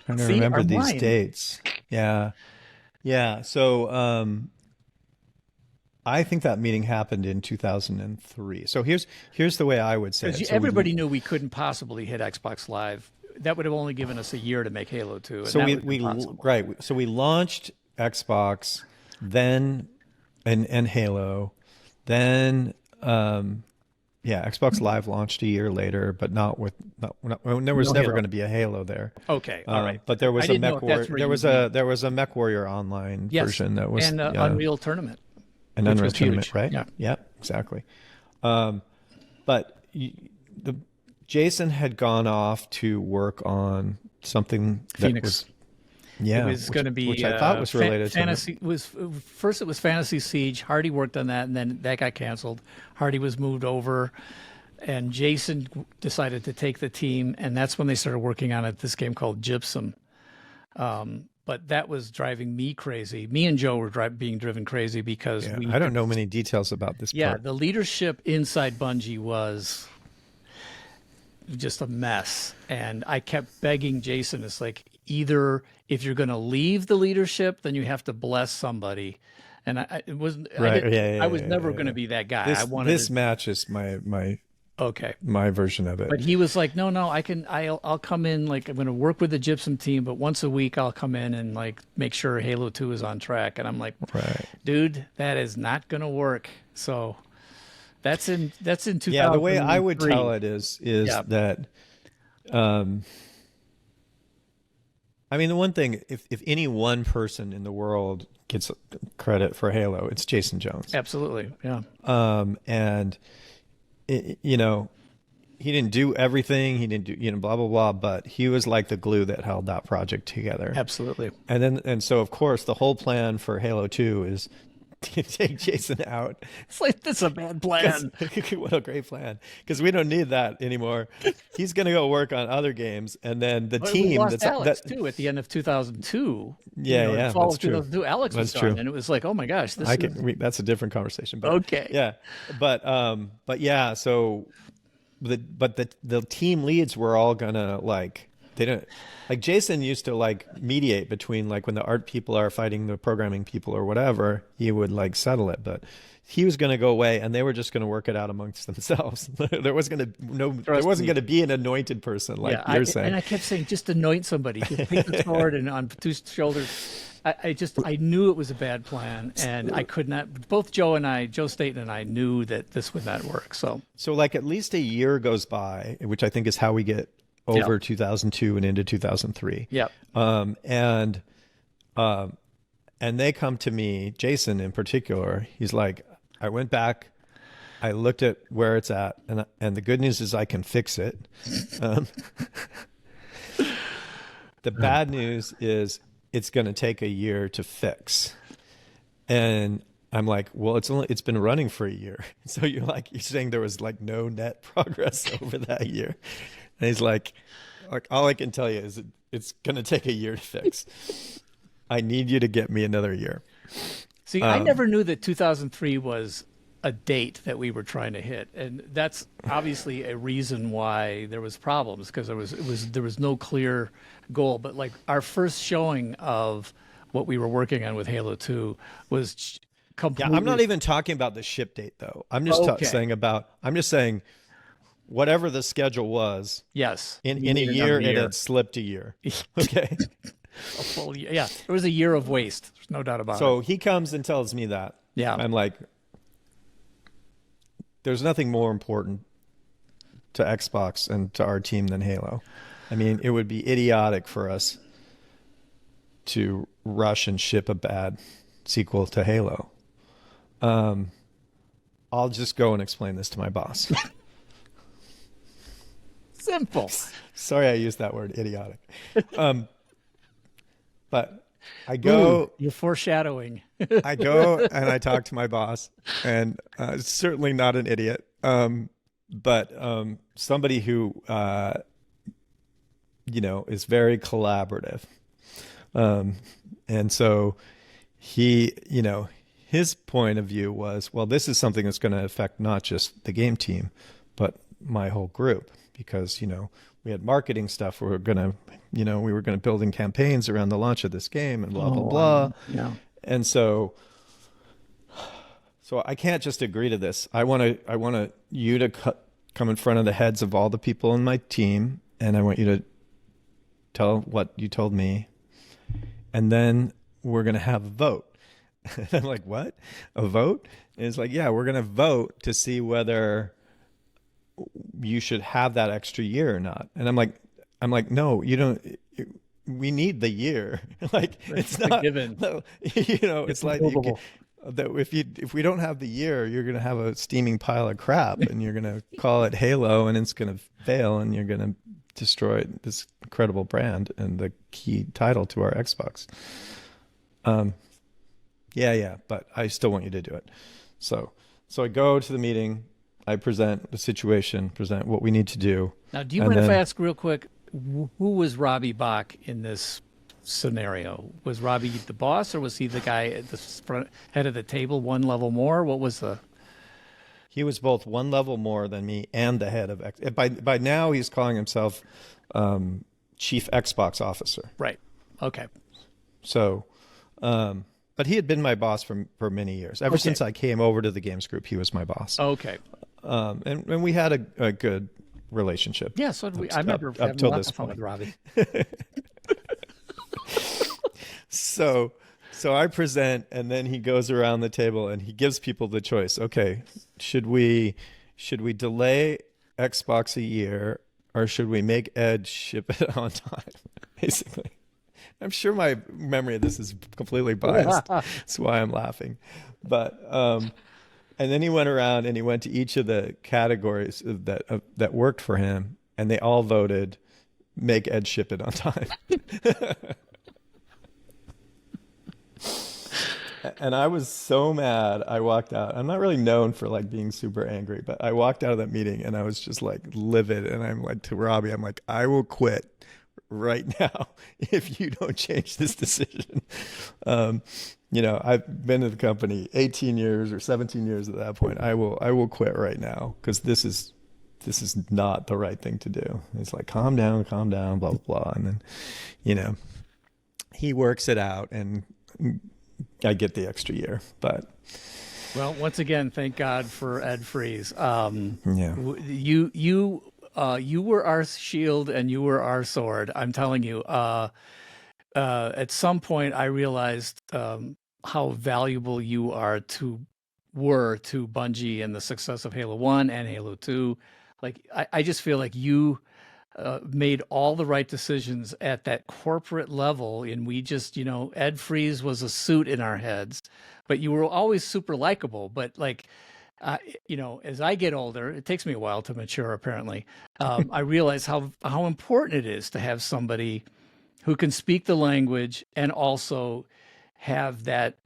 Trying to remember these dates. Yeah. Yeah. So I think that meeting happened in 2003. So here's the way I would say it. So everybody knew we couldn't possibly hit Xbox Live. That would have only given us a year to make Halo 2. And so So we launched Xbox, then and Halo, then Xbox Live launched a year later, but there was never going to be a Halo there. Okay, all right. But there was a Mech Warrior Online version that was Unreal Tournament. An Unreal Tournament, huge. right? Yeah, exactly. But Jason had gone off to work on something Phoenix. It was going to be, which I thought was related fantasy. to First it was Fantasy Siege. Hardy worked on that, and then that got canceled. Hardy was moved over, and Jason decided to take the team, and that's when they started working on this game called Gypsum. But that was driving me crazy. Me and Joe were being driven crazy because I don't know many details about this part. The leadership inside Bungie was just a mess. And I kept begging Jason, it's like, either if you're going to leave the leadership, then you have to bless somebody. And I was never going to be that guy. This matches my Okay. my version of it. But he was like, no, I'll come in, like, I'm going to work with the Gypsum team, but once a week I'll come in and like make sure Halo 2 is on track. And I'm like, Right. dude, that is not going to work. So that's in 2003. Yeah, the way I would tell it is that, I mean, the one thing, if any one person in the world gets credit for Halo, it's Jason Jones. Absolutely. Yeah. And you know, he didn't do everything. He didn't do, you know, blah, blah, blah, but he was like the glue that held that project together. Absolutely. And so of course the whole plan for Halo 2 is to take Jason out. It's like, that's a bad plan. What a great plan. Because we don't need that anymore. He's going to go work on other games. And then the team. We lost Alex too at the end of 2002. Yeah, yeah. Fall of 2002, Alex was gone. And it was like, oh my gosh. That's a different conversation. But, okay. Yeah. But yeah, so the team leads were all going to like, they don't, like Jason used to like mediate between like when the art people are fighting the programming people or whatever, he would like settle it, but he was going to go away and they were just going to work it out amongst themselves. There wasn't going to be an anointed person like you're saying. And I kept saying, just anoint somebody, just take the sword and on two shoulders. I knew it was a bad plan, and I could not. Both Joe Staten and I knew that this would not work. So like at least a year goes by, which I think is how we get over 2002 and into 2003. Yeah. And they come to me, Jason in particular. He's like, I went back, I looked at where it's at, and the good news is I can fix it. The bad news is it's going to take a year to fix. And I'm like, well, it's been running for a year. So you're saying there was like no net progress over that year. And he's like, all I can tell you is it's going to take a year to fix. I need you to get me another year. See, I never knew that 2003 was a date that we were trying to hit. And that's obviously a reason why there was problems, because there was no clear goal. But like our first showing of what we were working on with Halo 2 was completely... Yeah, I'm not even talking about the ship date though. I'm just saying whatever the schedule was. Yes. In a year, it had slipped a year. Okay. A full year. Yeah. There was a year of waste. There's no doubt about it. So he comes and tells me that. Yeah. I'm like, there's nothing more important to Xbox and to our team than Halo. I mean, it would be idiotic for us to rush and ship a bad sequel to Halo. I'll just go and explain this to my boss. Simple. Sorry I used that word, idiotic. But I go... Ooh, you're foreshadowing. I go and I talk to my boss, and certainly not an idiot, but somebody who, is very collaborative. And so he, his point of view was, well, this is something that's going to affect not just the game team, but my whole group, because, we had marketing stuff. We were going to building campaigns around the launch of this game and blah, blah, blah. Yeah. And so I can't just agree to this. I want you to come in front of the heads of all the people in my team, and I want you to tell what you told me, and then we're going to have a vote. And I'm like, what? A vote? And it's like, yeah, we're going to vote to see whether you should have that extra year or not. And I'm like, no, you don't. We need the year. Like, it's not given. No, it's like that if we don't have the year, you're going to have a steaming pile of crap, and you're going to call it Halo, and it's going to fail, and you're going to destroy this incredible brand and the key title to our Xbox. Yeah, but I still want you to do it. So I go to the meeting, I present the situation, present what we need to do. Now, do you mind if I ask real quick, who was Robbie Bach in this scenario? Was Robbie the boss, or was he the guy at the front head of the table, one level more? What was the... He was both one level more than me and the head of by now he's calling himself Chief Xbox Officer. Right. Okay. So, but he had been my boss for many years. Ever since I came over to the games group, he was my boss. Okay. And we had a good relationship. Yeah, so did we. I remember having till lots this of fun point. with Robbie. So I present, and then he goes around the table and he gives people the choice. Okay, should we delay Xbox a year, or should we make Ed ship it on time? Basically, I'm sure my memory of this is completely biased. That's why I'm laughing. But and then he went around and he went to each of the categories that worked for him, and they all voted make Ed ship it on time. And I was so mad. I walked out. I'm not really known for like being super angry, but I walked out of that meeting and I was just like livid. And I'm like to Robbie, I'm like, I will quit right now if you don't change this decision. I've been at the company 18 years or 17 years at that point. I will quit right now because this is not the right thing to do. It's like, calm down, blah, blah, blah. And then, he works it out and I get the extra year. But Well, once again, thank God for Ed Freeze. yeah, You were our shield and you were our sword. I'm telling you. At some point, I realized how valuable you were to Bungie and the success of Halo 1 and Halo 2. Like, I just feel like you made all the right decisions at that corporate level, and we just, Ed Freeze was a suit in our heads, but you were always super likable. But like, as I get older, it takes me a while to mature, apparently. I realize how important it is to have somebody who can speak the language and also have that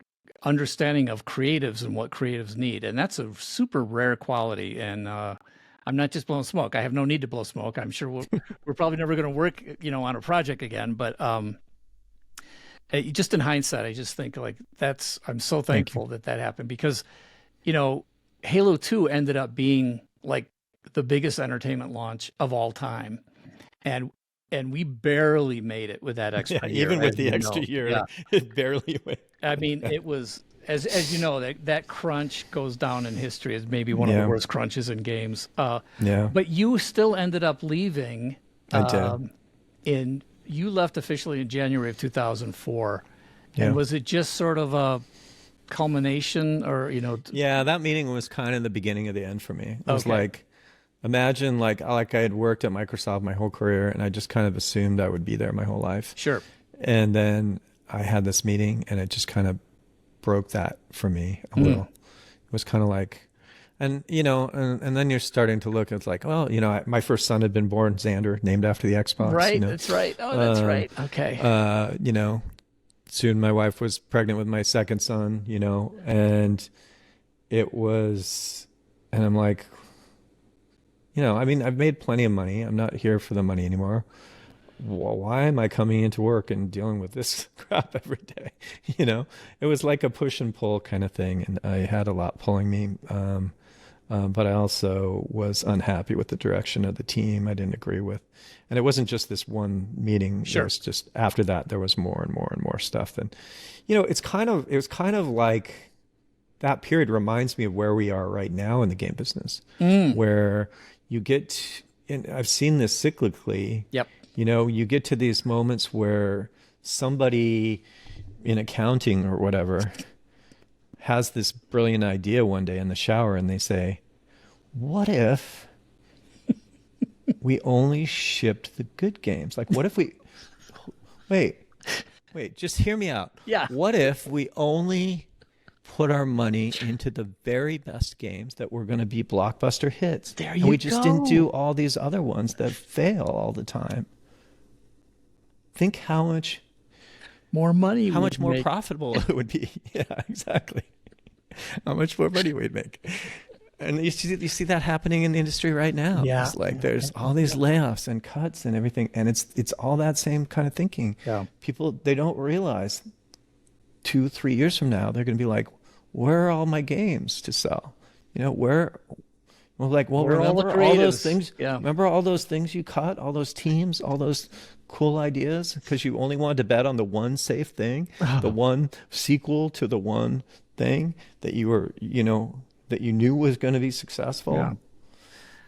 understanding of creatives and what creatives need. And that's a super rare quality. And I'm not just blowing smoke. I have no need to blow smoke. I'm sure we're probably never going to work, on a project again. But just in hindsight, I just think like I'm so thankful that happened because, Halo 2 ended up being like the biggest entertainment launch of all time. And we barely made it with that extra year. Even with the extra year, it barely went. I mean, it was, as you know, that crunch goes down in history as maybe one of the worst crunches in games. But you still ended up leaving. I did. You left officially in January of 2004. And was it just sort of a culmination or, Yeah, that meeting was kind of the beginning of the end for me. It was like, imagine like I had worked at Microsoft my whole career and I just kind of assumed I would be there my whole life. Sure. And then I had this meeting and it just kind of broke that for me a little. It was kind of like, and and then you're starting to look, it's like, well, my first son had been born, Xander, named after the Xbox. Right, that's right. Oh, that's right. Okay. Soon my wife was pregnant with my second son, and it was, and I'm like, I've made plenty of money. I'm not here for the money anymore. Well, why am I coming into work and dealing with this crap every day? It was like a push and pull kind of thing. And I had a lot pulling me. But I also was unhappy with the direction of the team. I didn't agree with, and it wasn't just this one meeting. Sure. It was just after that, there was more and more and more stuff. And, it was kind of like that period reminds me of where we are right now in the game business, where you get, and I've seen this cyclically. Yep. You get to these moments where somebody in accounting or whatever has this brilliant idea one day in the shower and they say, what if we only shipped the good games? Like, what if we, wait, just hear me out. Yeah. What if we only put our money into the very best games that were going to be blockbuster hits? There and we just didn't do all these other ones that fail all the time. Think how much more money, how much more profitable it would be. Yeah, exactly. How much more money we'd make. And you see that happening in the industry right now. Yeah. It's like there's all these layoffs and cuts and everything. And it's all that same kind of thinking. Yeah. People, they don't realize 2-3 years from now, they're going to be like, where are all my games to sell? Remember all those things? Yeah. Remember all those things you cut, all those teams, all those cool ideas, because you only wanted to bet on the one safe thing, the one sequel to the one thing that you were, that you knew was going to be successful. Yeah.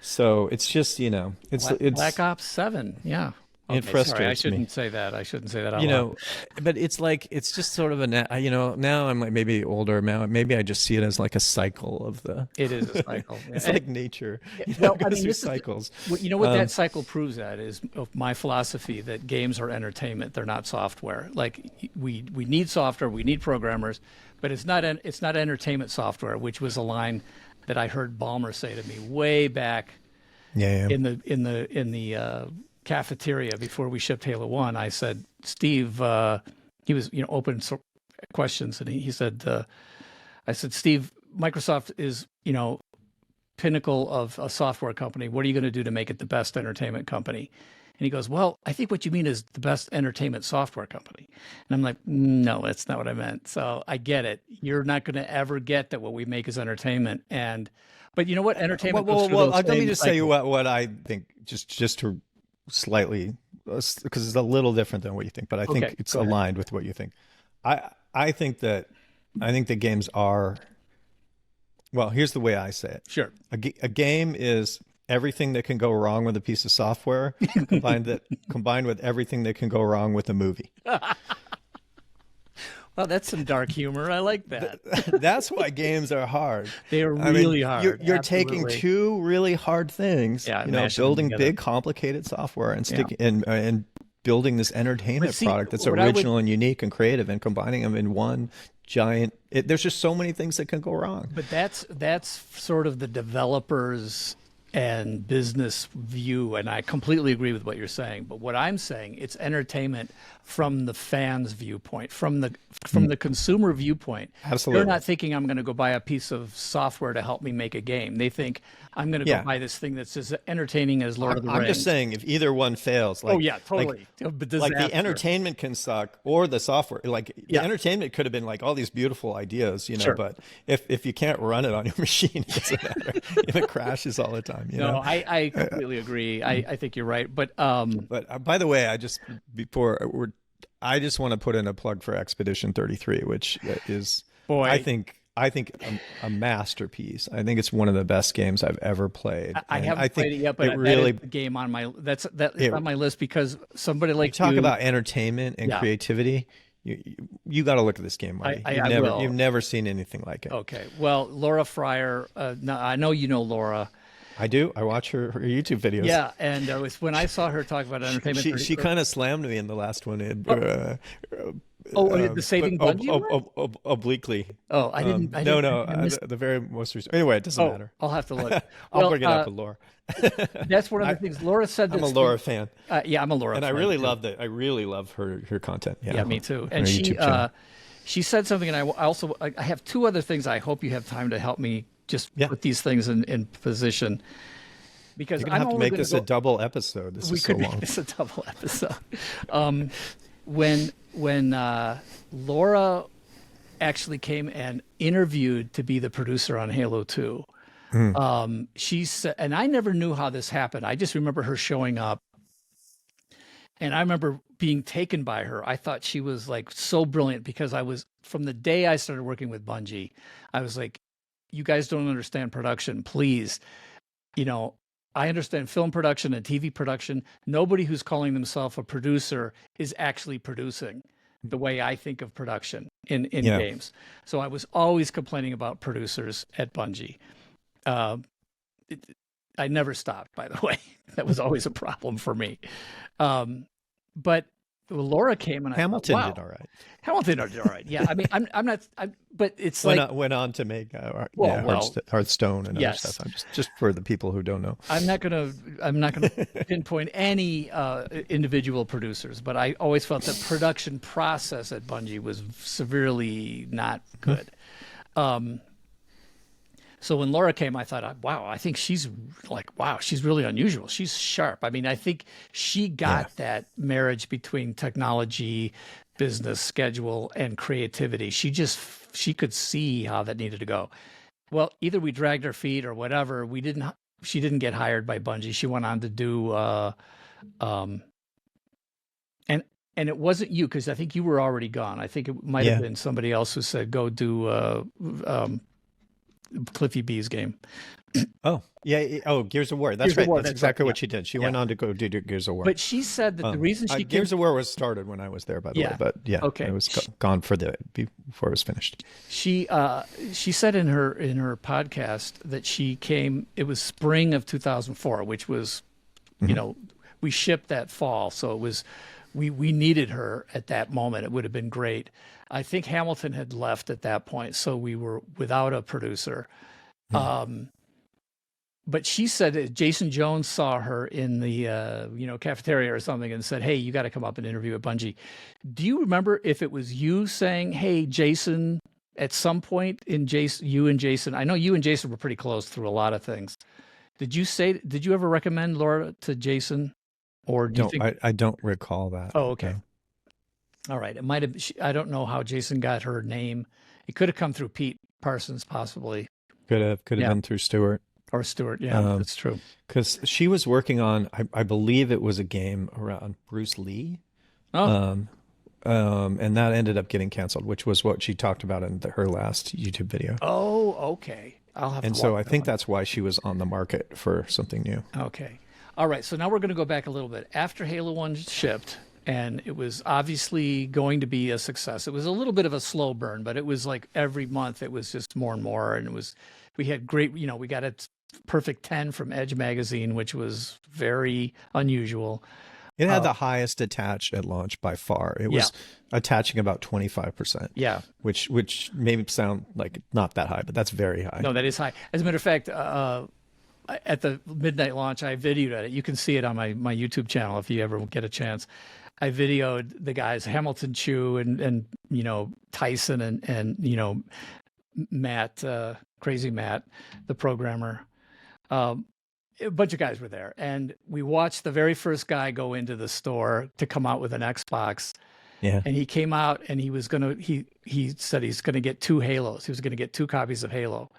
So it's just, it's Black Ops 7. Yeah. It frustrates sorry, I me. shouldn't say that. I shouldn't say that out You loud. know, but it's like, it's just sort of now I'm like maybe older now. Maybe I just see it as like a cycle of the. It is a cycle. It's like nature. Well, Goes through cycles. You know what that cycle proves that is of my philosophy that games are entertainment. They're not software. Like we need software, we need programmers, but it's not entertainment software, which was a line that I heard Ballmer say to me way back in the cafeteria before we shipped Halo 1. I said, Steve, he was, open questions, and he said, I said, Steve, Microsoft is, pinnacle of a software company. What are you going to do to make it the best entertainment company? And he goes, well, I think what you mean is the best entertainment software company. And I'm like, no, that's not what I meant. So I get it. You're not going to ever get that what we make is entertainment. But you know what? Entertainment goes through those let me same just say cycles. what I think, just to slightly, because it's a little different than what you think, but I think Okay, it's go ahead. aligned with what you think. I think the games are, well, here's the way I say it. Sure. A game is everything that can go wrong with a piece of software combined with everything that can go wrong with a movie. Well, that's some dark humor. I like that. That's why games are hard. They are really hard. You're taking Absolutely. two really hard things, Yeah, mashing them building together. big, complicated software and building this entertainment see, product that's what I would- original and unique and creative, and combining them in one giant. There's just so many things that can go wrong. But that's sort of the developers and business view, and I completely agree with what you're saying. But what I'm saying, it's entertainment from the fans' viewpoint, from the consumer viewpoint. Absolutely. They're not thinking I'm going to go buy a piece of software to help me make a game. They think I'm going to go buy this thing that's as entertaining as Lord of the Rings. I'm just saying, if either one fails, Oh yeah, totally. like the entertainment can suck, or the software. Like the entertainment could have been like all these beautiful ideas, Sure. but if you can't run it on your machine, it doesn't matter. If it crashes all the time, No, I completely agree. I think you're right. But by the way, I just want to put in a plug for Expedition 33, which is, Boy. I think a masterpiece. I think it's one of the best games I've ever played. I And haven't played it yet, but it really that is the game on my on my list because somebody like talk you, about entertainment and creativity. You got to look at this game, Marty. You've never seen anything like it. Okay, well, Laura Fryer. Now, I know you know Laura. I do. I watch her YouTube videos. Yeah, and it was when I saw her talk about entertainment. She kind of slammed me in the last one. The Saving Bungie one? Obliquely. Oh, I didn't. The very most recent. Anyway, it doesn't matter. I'll have to look. I'll bring it up with Laura. That's one of the things Laura said. I'm a Laura fan. Yeah, I'm a Laura and fan. I really too. love her content. Yeah, me too. Her And YouTube channel. she said something, and I have two other things. I hope you have time to help me just put these things in position. Because You're gonna have to make this a double episode. This is so long. We could make this a double episode. When Laura actually came and interviewed to be the producer on Halo 2, she said, and I never knew how this happened. I just remember her showing up, and I remember being taken by her. I thought she was like so brilliant because from the day I started working with Bungie, I was like, you guys don't understand production, please. I understand film production and TV production. Nobody who's calling themselves a producer is actually producing the way I think of production in games. So I was always complaining about producers at Bungie. I never stopped, by the way. That was always a problem for me. But Laura came and Hamilton I thought, wow. did all right. Hamilton did all right. Yeah, I mean, I'm not. But it's went on to make Hearthstone and other stuff. Just for the people who don't know. I'm not gonna pinpoint any individual producers, but I always felt the production process at Bungie was severely not good. So when Laura came, I thought, wow, I think she's really unusual. She's sharp. I mean, I think she got that marriage between technology, business, schedule, and creativity. She could see how that needed to go. Well, either we dragged her feet or whatever. She didn't get hired by Bungie. She went on to do, and it wasn't you, because I think you were already gone. I think it might have been somebody else who said, go do Cliffy B's game. Oh, yeah. Oh, Gears of War. That's Gears of right. War, That's that's exactly right, what she did. She went on to go do Gears of War. But she said that the reason she Gears of War was started when I was there, by the way. But yeah, okay. it was gone before it was finished. She said in her podcast that she came. It was spring of 2004, which was, you know, we shipped that fall, so it was. We needed her at that moment. It would have been great. I think Hamilton had left at that point, so we were without a producer. But she said that Jason Jones saw her in the cafeteria or something and said, "Hey, you got to come up and interview at Bungie." Do you remember if it was you saying, "Hey, Jason"? At some point in you and Jason, I know you and Jason were pretty close through a lot of things. Did you ever recommend Laura to Jason? Or do you think... I don't recall that. Oh, okay. No. All right. It might have. I don't know how Jason got her name. It could have come through Pete Parsons, possibly. Could have been through Stuart. Or Stuart. Yeah, that's true. Because she was working on, I believe it was a game around Bruce Lee. Oh. And that ended up getting canceled, which was what she talked about in her last YouTube video. Oh, okay. I'll have. And so I think that's why she was on the market for something new. Okay. All right, so now we're going to go back a little bit. After Halo 1 shipped, and it was obviously going to be a success. It was a little bit of a slow burn, but it was like every month it was just more and more. And we had great, we got a perfect 10 from Edge magazine, which was very unusual. It had the highest attach at launch by far. It was attaching about 25%. Yeah. Which may sound like not that high, but that's very high. No, that is high. As a matter of fact, at the midnight launch, I videoed it. You can see it on my YouTube channel if you ever get a chance. I videoed the guys, Hamilton Chu and Tyson and Matt, Crazy Matt, the programmer. A bunch of guys were there. And we watched the very first guy go into the store to come out with an Xbox. Yeah. And he came out and he said he's going to get 2 Halos. He was going to get 2 copies of Halo.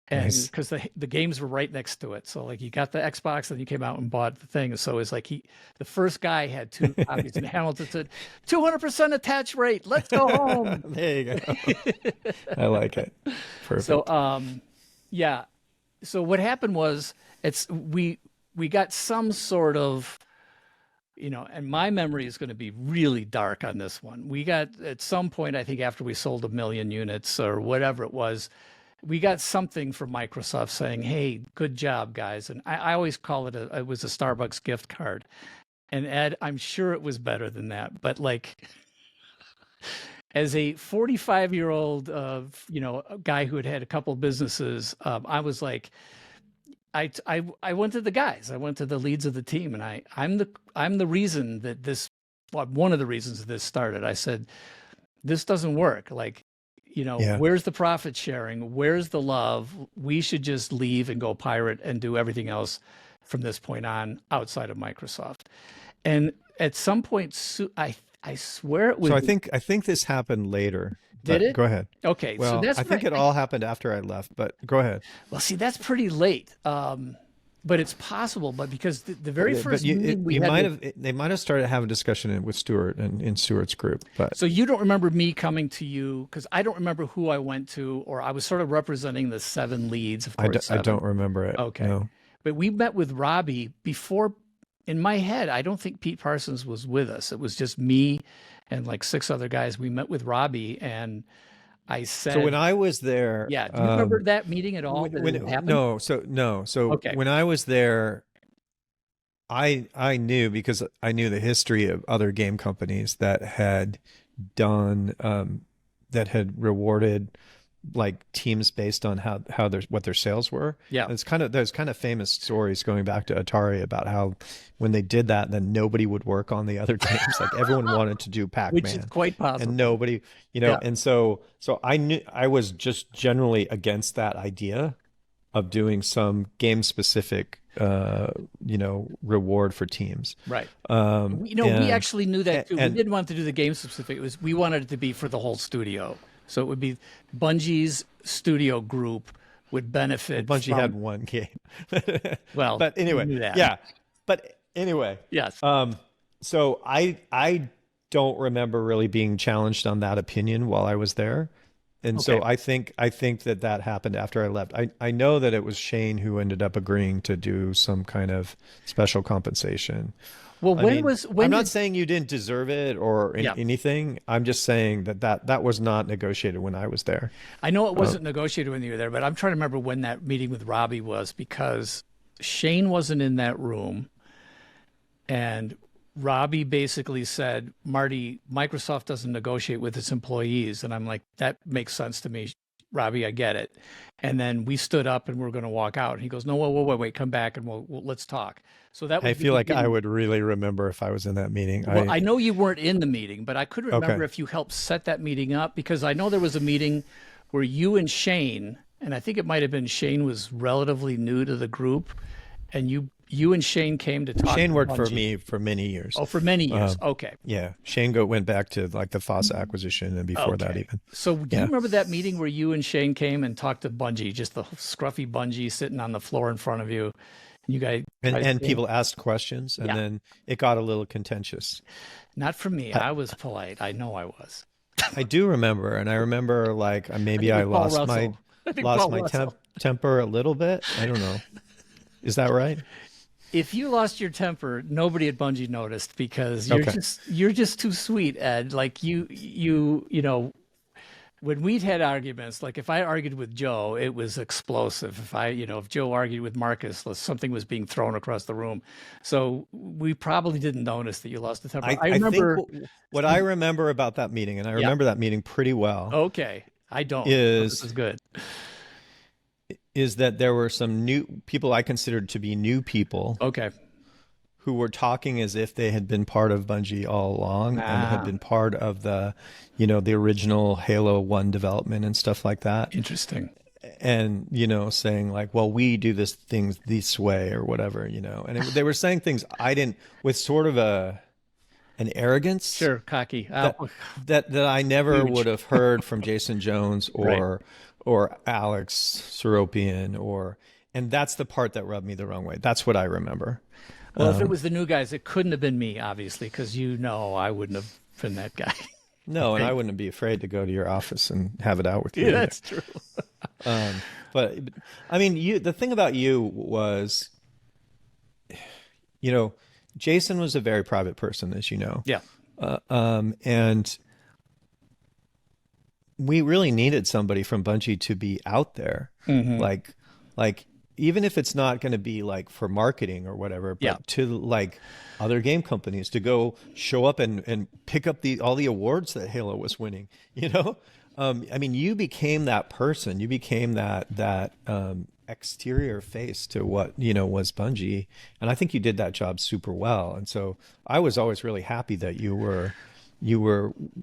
And because the games were right next to it. So like you got the Xbox and you came out and bought the thing. So it's like the first guy had 2 copies and Hamilton said, 200% attach rate. Let's go home. There you go. I like it. Perfect. So, yeah. So what happened was we got some sort of, and my memory is going to be really dark on this one. We got at some point, I think after we sold 1 million units or whatever it was, we got something from Microsoft saying, "Hey, good job, guys." And I always call it was a Starbucks gift card. And Ed, I'm sure it was better than that. But like, as a 45-year-old, guy who had a couple of businesses, I was like, I went to the guys. I went to the leads of the team, and I'm the reason that one of the reasons that this started. I said, this doesn't work. Like, where's the profit sharing? Where's the love? We should just leave and go pirate and do everything else from this point on outside of Microsoft. And at some point, I swear it was. So I think this happened later. Did it? Go ahead. Okay. Well, so that's I think it all happened after I left, but go ahead. Well, see, that's pretty late. But it's possible. But because the very first meeting they might have started having a discussion with Stuart and in Stuart's group. But so you don't remember me coming to you, because I don't remember who I went to, or I was sort of representing the 7 leads. Of course, I don't remember it. Okay, no. But we met with Robbie before. In my head, I don't think Pete Parsons was with us. It was just me and like 6 other guys. We met with Robbie, and I said, so when I was there, yeah, do you remember that meeting at all? When it happened? No. So okay. When I was there, I knew, because I knew the history of other game companies that had done that had rewarded like teams based on what their sales were. Yeah. There's kind of famous stories going back to Atari about how when they did that, then nobody would work on the other games. Like everyone wanted to do Pac-Man, which is quite possible. And nobody, Yeah. And so I knew I was just generally against that idea of doing some game specific, reward for teams. Right. We actually knew that too. We didn't want to do the game specific. We wanted it to be for the whole studio. So it would be Bungie's studio group would benefit. Well, Bungie had one game. Well, but anyway, yeah. But anyway, yes. So I don't remember really being challenged on that opinion while I was there. And Okay. so I think that happened after I left. I know that it was Shane who ended up agreeing to do some kind of special compensation. Well, I mean, when I'm not did saying you didn't deserve it or yeah. anything. I'm just saying that was not negotiated when I was there. I know it wasn't negotiated when you were there, but I'm trying to remember when that meeting with Robbie was because Shane wasn't in that room. And Robbie basically said, Marty, Microsoft doesn't negotiate with its employees. And I'm like, that makes sense to me, Robbie, I get it. And then we stood up and we're going to walk out. And he goes, no, wait, come back and let's talk. So that I was the feel like I beginning. would really remember if I was in that meeting. Well, I know you weren't in the meeting, but I couldn't remember Okay. if you helped set that meeting up because I know there was a meeting where you and Shane, and I think it might have been Shane was relatively new to the group, and you and Shane came to talk Shane to worked for Bungie. me for many years. Oh, for many years. Okay. Yeah, Shane went back to like the Fossa acquisition and before that Okay. even. So do you Yeah. remember that meeting where you and Shane came and talked to Bungie, just the scruffy Bungie sitting on the floor in front of you? And you guys And came? people asked questions, and Yeah. then it got a little contentious. Not for me. I was polite. I know I was. I do remember, and I remember like I maybe think I with Paul lost Russell. I think lost Paul my Russell. temper a little bit. I don't know. Is that right? If you lost your temper, nobody at Bungie noticed because Okay. you're just too sweet, Ed. Like you know, when we'd had arguments, like if I argued with Joe, it was explosive. If Joe argued with Marcus, something was being thrown across the room. So we probably didn't notice that you lost the temper. I I think remember, what I remember about that meeting, and I yeah, remember that meeting pretty well, okay. I don't. So this is is good. is that there were some new people I considered to be new people Okay. who were talking as if they had been part of Bungie all along and had Ah, been part of the original Halo 1 development and stuff like that. interesting. And, saying like, well, we do things this way or whatever, and they were saying things I didn't, with sort of an arrogance Sure, cocky. that I never Huge. would have heard from Jason Jones Right. or Alex Seropian and that's the part that rubbed me the wrong way. That's what I remember. Well, if it was the new guys, it couldn't have been me, obviously, because I wouldn't have been that guy. No, and I wouldn't be afraid to go to your office and have it out with you. Yeah, either. that's true. But I mean, the thing about you was, Jason was a very private person, as you know. Yeah. And we really needed somebody from Bungie to be out there, like even if it's not going to be like for marketing or whatever, but Yeah. to like other game companies to go show up and pick up all the awards that Halo was winning. I mean, you became that person. You became that exterior face to what was Bungie, and I think you did that job super well. And so I was always really happy that you were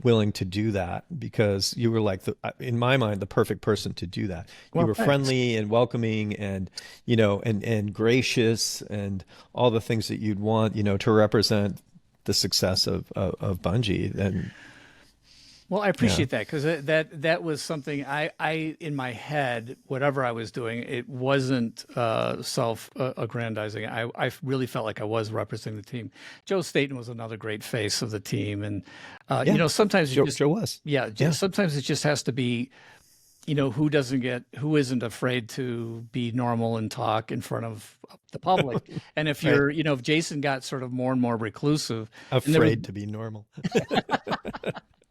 willing to do that because you were like in my mind the perfect person to do that. You Well, were thanks. friendly and welcoming and and gracious and all the things that you'd want to represent the success of Bungie. And Well, I appreciate that because that was something I in my head, whatever I was doing, it wasn't self-aggrandizing. I really felt like I was representing the team. Joe Staten was another great face of the team, and sometimes you just Joe was. sometimes it just has to be, who isn't afraid to be normal and talk in front of the public. And if you're, if Jason got sort of more and more reclusive, and there was- Afraid to be normal.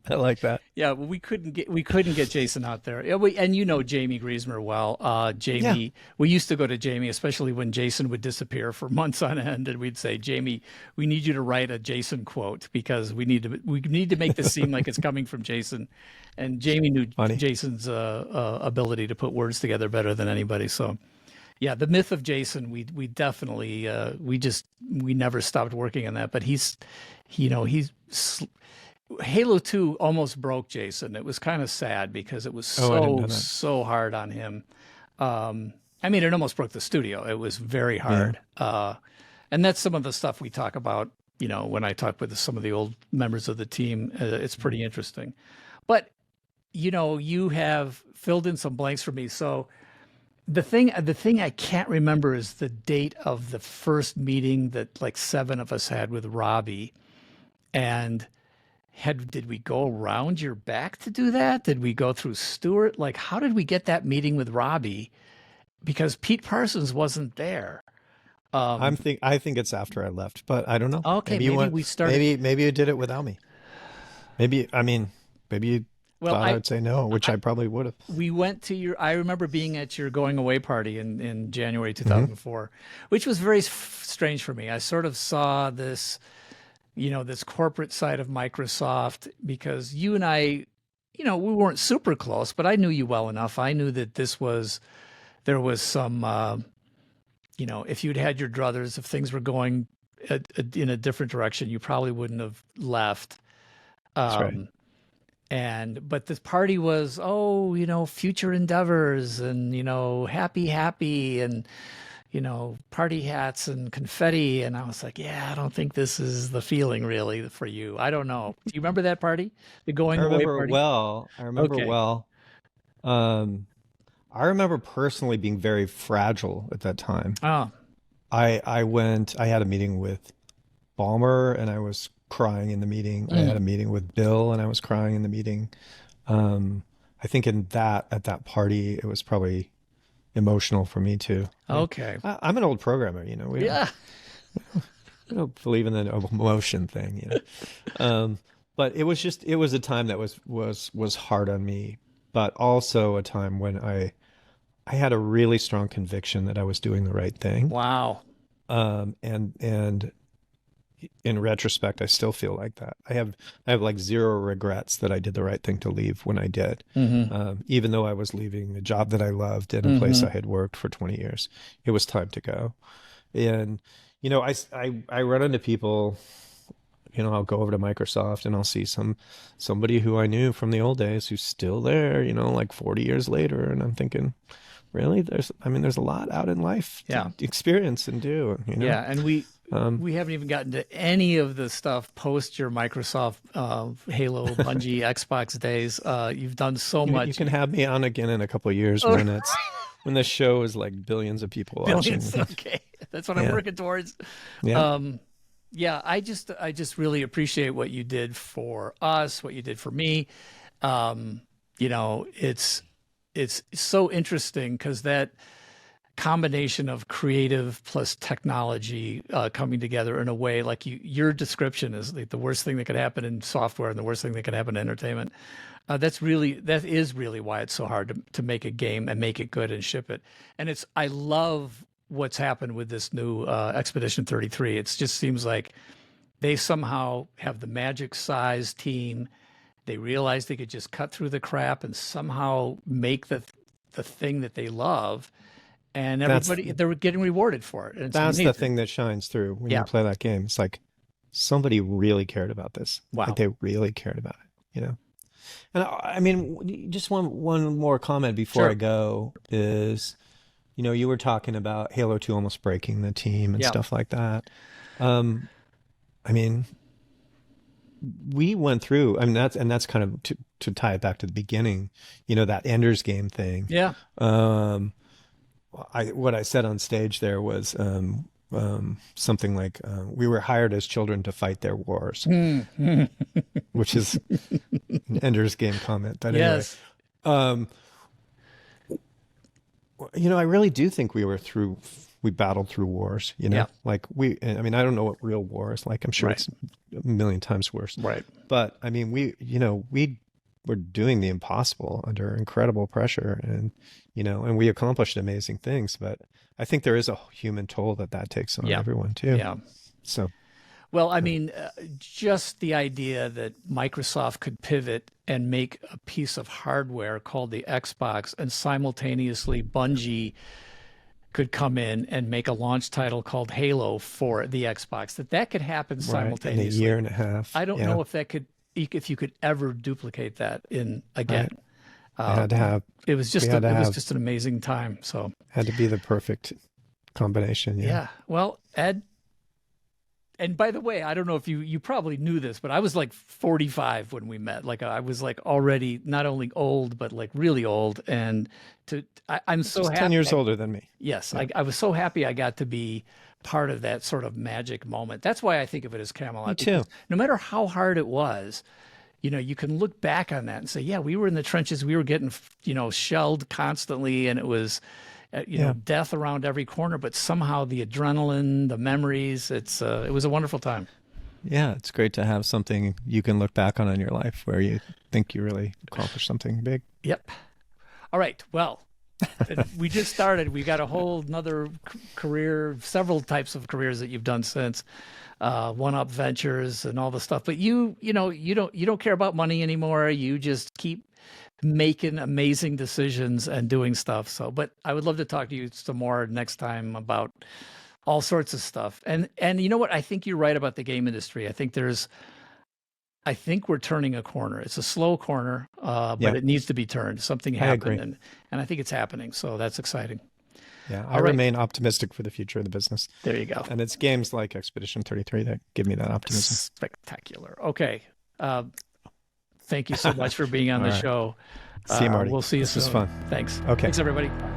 I like that. yeah, well, we couldn't get Jason out there. Yeah, and Jamie Griesmer well. Jamie, we used to go to Jamie, especially when Jason would disappear for months on end, and we'd say, Jamie, we need you to write a Jason quote because we need to make this seem like it's coming from Jason. And Jamie knew Funny. Jason's ability to put words together better than anybody. So, yeah, the myth of Jason, we definitely we never stopped working on that. But he's Halo 2 almost broke Jason. It was kind of sad because it was I didn't know that. so hard on him. I mean, it almost broke the studio. It was very hard. And that's some of the stuff we talk about, when I talk with some of the old members of the team. It's pretty interesting. But, you have filled in some blanks for me. So the thing I can't remember is the date of the first meeting that like 7 of us had with Robbie. And did we go around your back to do that? Did we go through Stuart? Like, how did we get that meeting with Robbie? Because Pete Parsons wasn't there. I think it's after I left, but I don't know. Okay, maybe we started. Maybe you did it without me. Maybe you thought I'd say no, which I probably would have. We went to I remember being at your going away party in January 2004, which was very strange for me. I sort of saw this, this corporate side of Microsoft, because you and I, we weren't super close, but I knew you well enough. I knew that there was some, if you'd had your druthers, if things were going in a different direction, you probably wouldn't have left. That's right. But this party was, future endeavors and, happy and, party hats and confetti. And I was like, yeah, I don't think this is the feeling really for you. I don't know. Do you remember that party? The going away party? I remember well. I remember personally being very fragile at that time. Oh. I had a meeting with Ballmer and I was crying in the meeting. I had a meeting with Bill and I was crying in the meeting. I think at that party, it was probably emotional for me too. Okay. I'm an old programmer, we don't believe in the emotion thing, but it was a time that was hard on me, but also a time when I had a really strong conviction that I was doing the right thing. Wow. And in retrospect, I still feel like that. I have like zero regrets that I did the right thing to leave when I did. Even though I was leaving a job that I loved in a place I had worked for 20 years, it was time to go. And, I run into people, I'll go over to Microsoft and I'll see somebody who I knew from the old days who's still there, like 40 years later. And I'm thinking, really, there's a lot out in life to experience and do. Yeah. And we haven't even gotten to any of the stuff post your Microsoft, Halo, Bungie, Xbox days. You've done so much. You can have me on again in a couple of years when the show is like billions of people watching. Okay. That's what I'm working towards. Yeah. I just really appreciate what you did for us, what you did for me. It's so interesting because that combination of creative plus technology coming together in a way like your description is like the worst thing that could happen in software and the worst thing that could happen in entertainment. That is really why it's so hard to make a game and make it good and ship it. And I love what's happened with this new Expedition 33. It just seems like they somehow have the magic size team. They realized they could just cut through the crap and somehow make the thing that they love. And they're getting rewarded for it. And that's the thing that shines through when you play that game. It's like somebody really cared about this. Wow. Like they really cared about it, And I mean, just one more comment before I go is, you were talking about Halo 2 almost breaking the team and stuff like that. I mean, we went through, that's kind of to tie it back to the beginning, that Ender's Game thing. Yeah. What I said on stage there was something like, we were hired as children to fight their wars, which is an Ender's Game comment. But yes. Anyway, I really do think we battled through wars, like I don't know what real war is like. I'm sure it's a million times worse. Right. But I mean, we were doing the impossible under incredible pressure and we accomplished amazing things, but I think there is a human toll that takes on everyone too. Yeah. So, well, I mean, just the idea that Microsoft could pivot and make a piece of hardware called the Xbox and simultaneously Bungie could come in and make a launch title called Halo for the Xbox, that could happen simultaneously. In a year and a half. I don't know if you could ever duplicate that again. It was just an amazing time. So had to be the perfect combination. Yeah. Well, Ed, And by the way, I don't know if you probably knew this, but I was like 45 when we met. Like I was like already not only old, but like really old. And I'm so Just happy. 10 years older than me. Yes, I was so happy I got to be part of that sort of magic moment. That's why I think of it as Camelot. Me too. No matter how hard it was, you can look back on that and say, yeah, we were in the trenches. We were getting, shelled constantly, and it was, death around every corner. But somehow the adrenaline, the memories, it was a wonderful time. Yeah, it's great to have something you can look back on in your life where you think you really accomplished something big. Yep. All right. Well, we just started. We got a whole another career, several types of careers that you've done since, one-up ventures and all the stuff. But you don't care about money anymore. You just keep making amazing decisions and doing stuff. So, but I would love to talk to you some more next time about all sorts of stuff. And you know what? I think you're right about the game industry. I think we're turning a corner. It's a slow corner, but it needs to be turned. Something happened, and I think it's happening. So that's exciting. Yeah, I remain optimistic for the future of the business. There you go. And it's games like Expedition 33 that give me that optimism. Spectacular. Okay. Thank you so much for being on the show. See you, Marty. We'll see you soon. This was fun. Thanks. Okay. Thanks, everybody. Bye.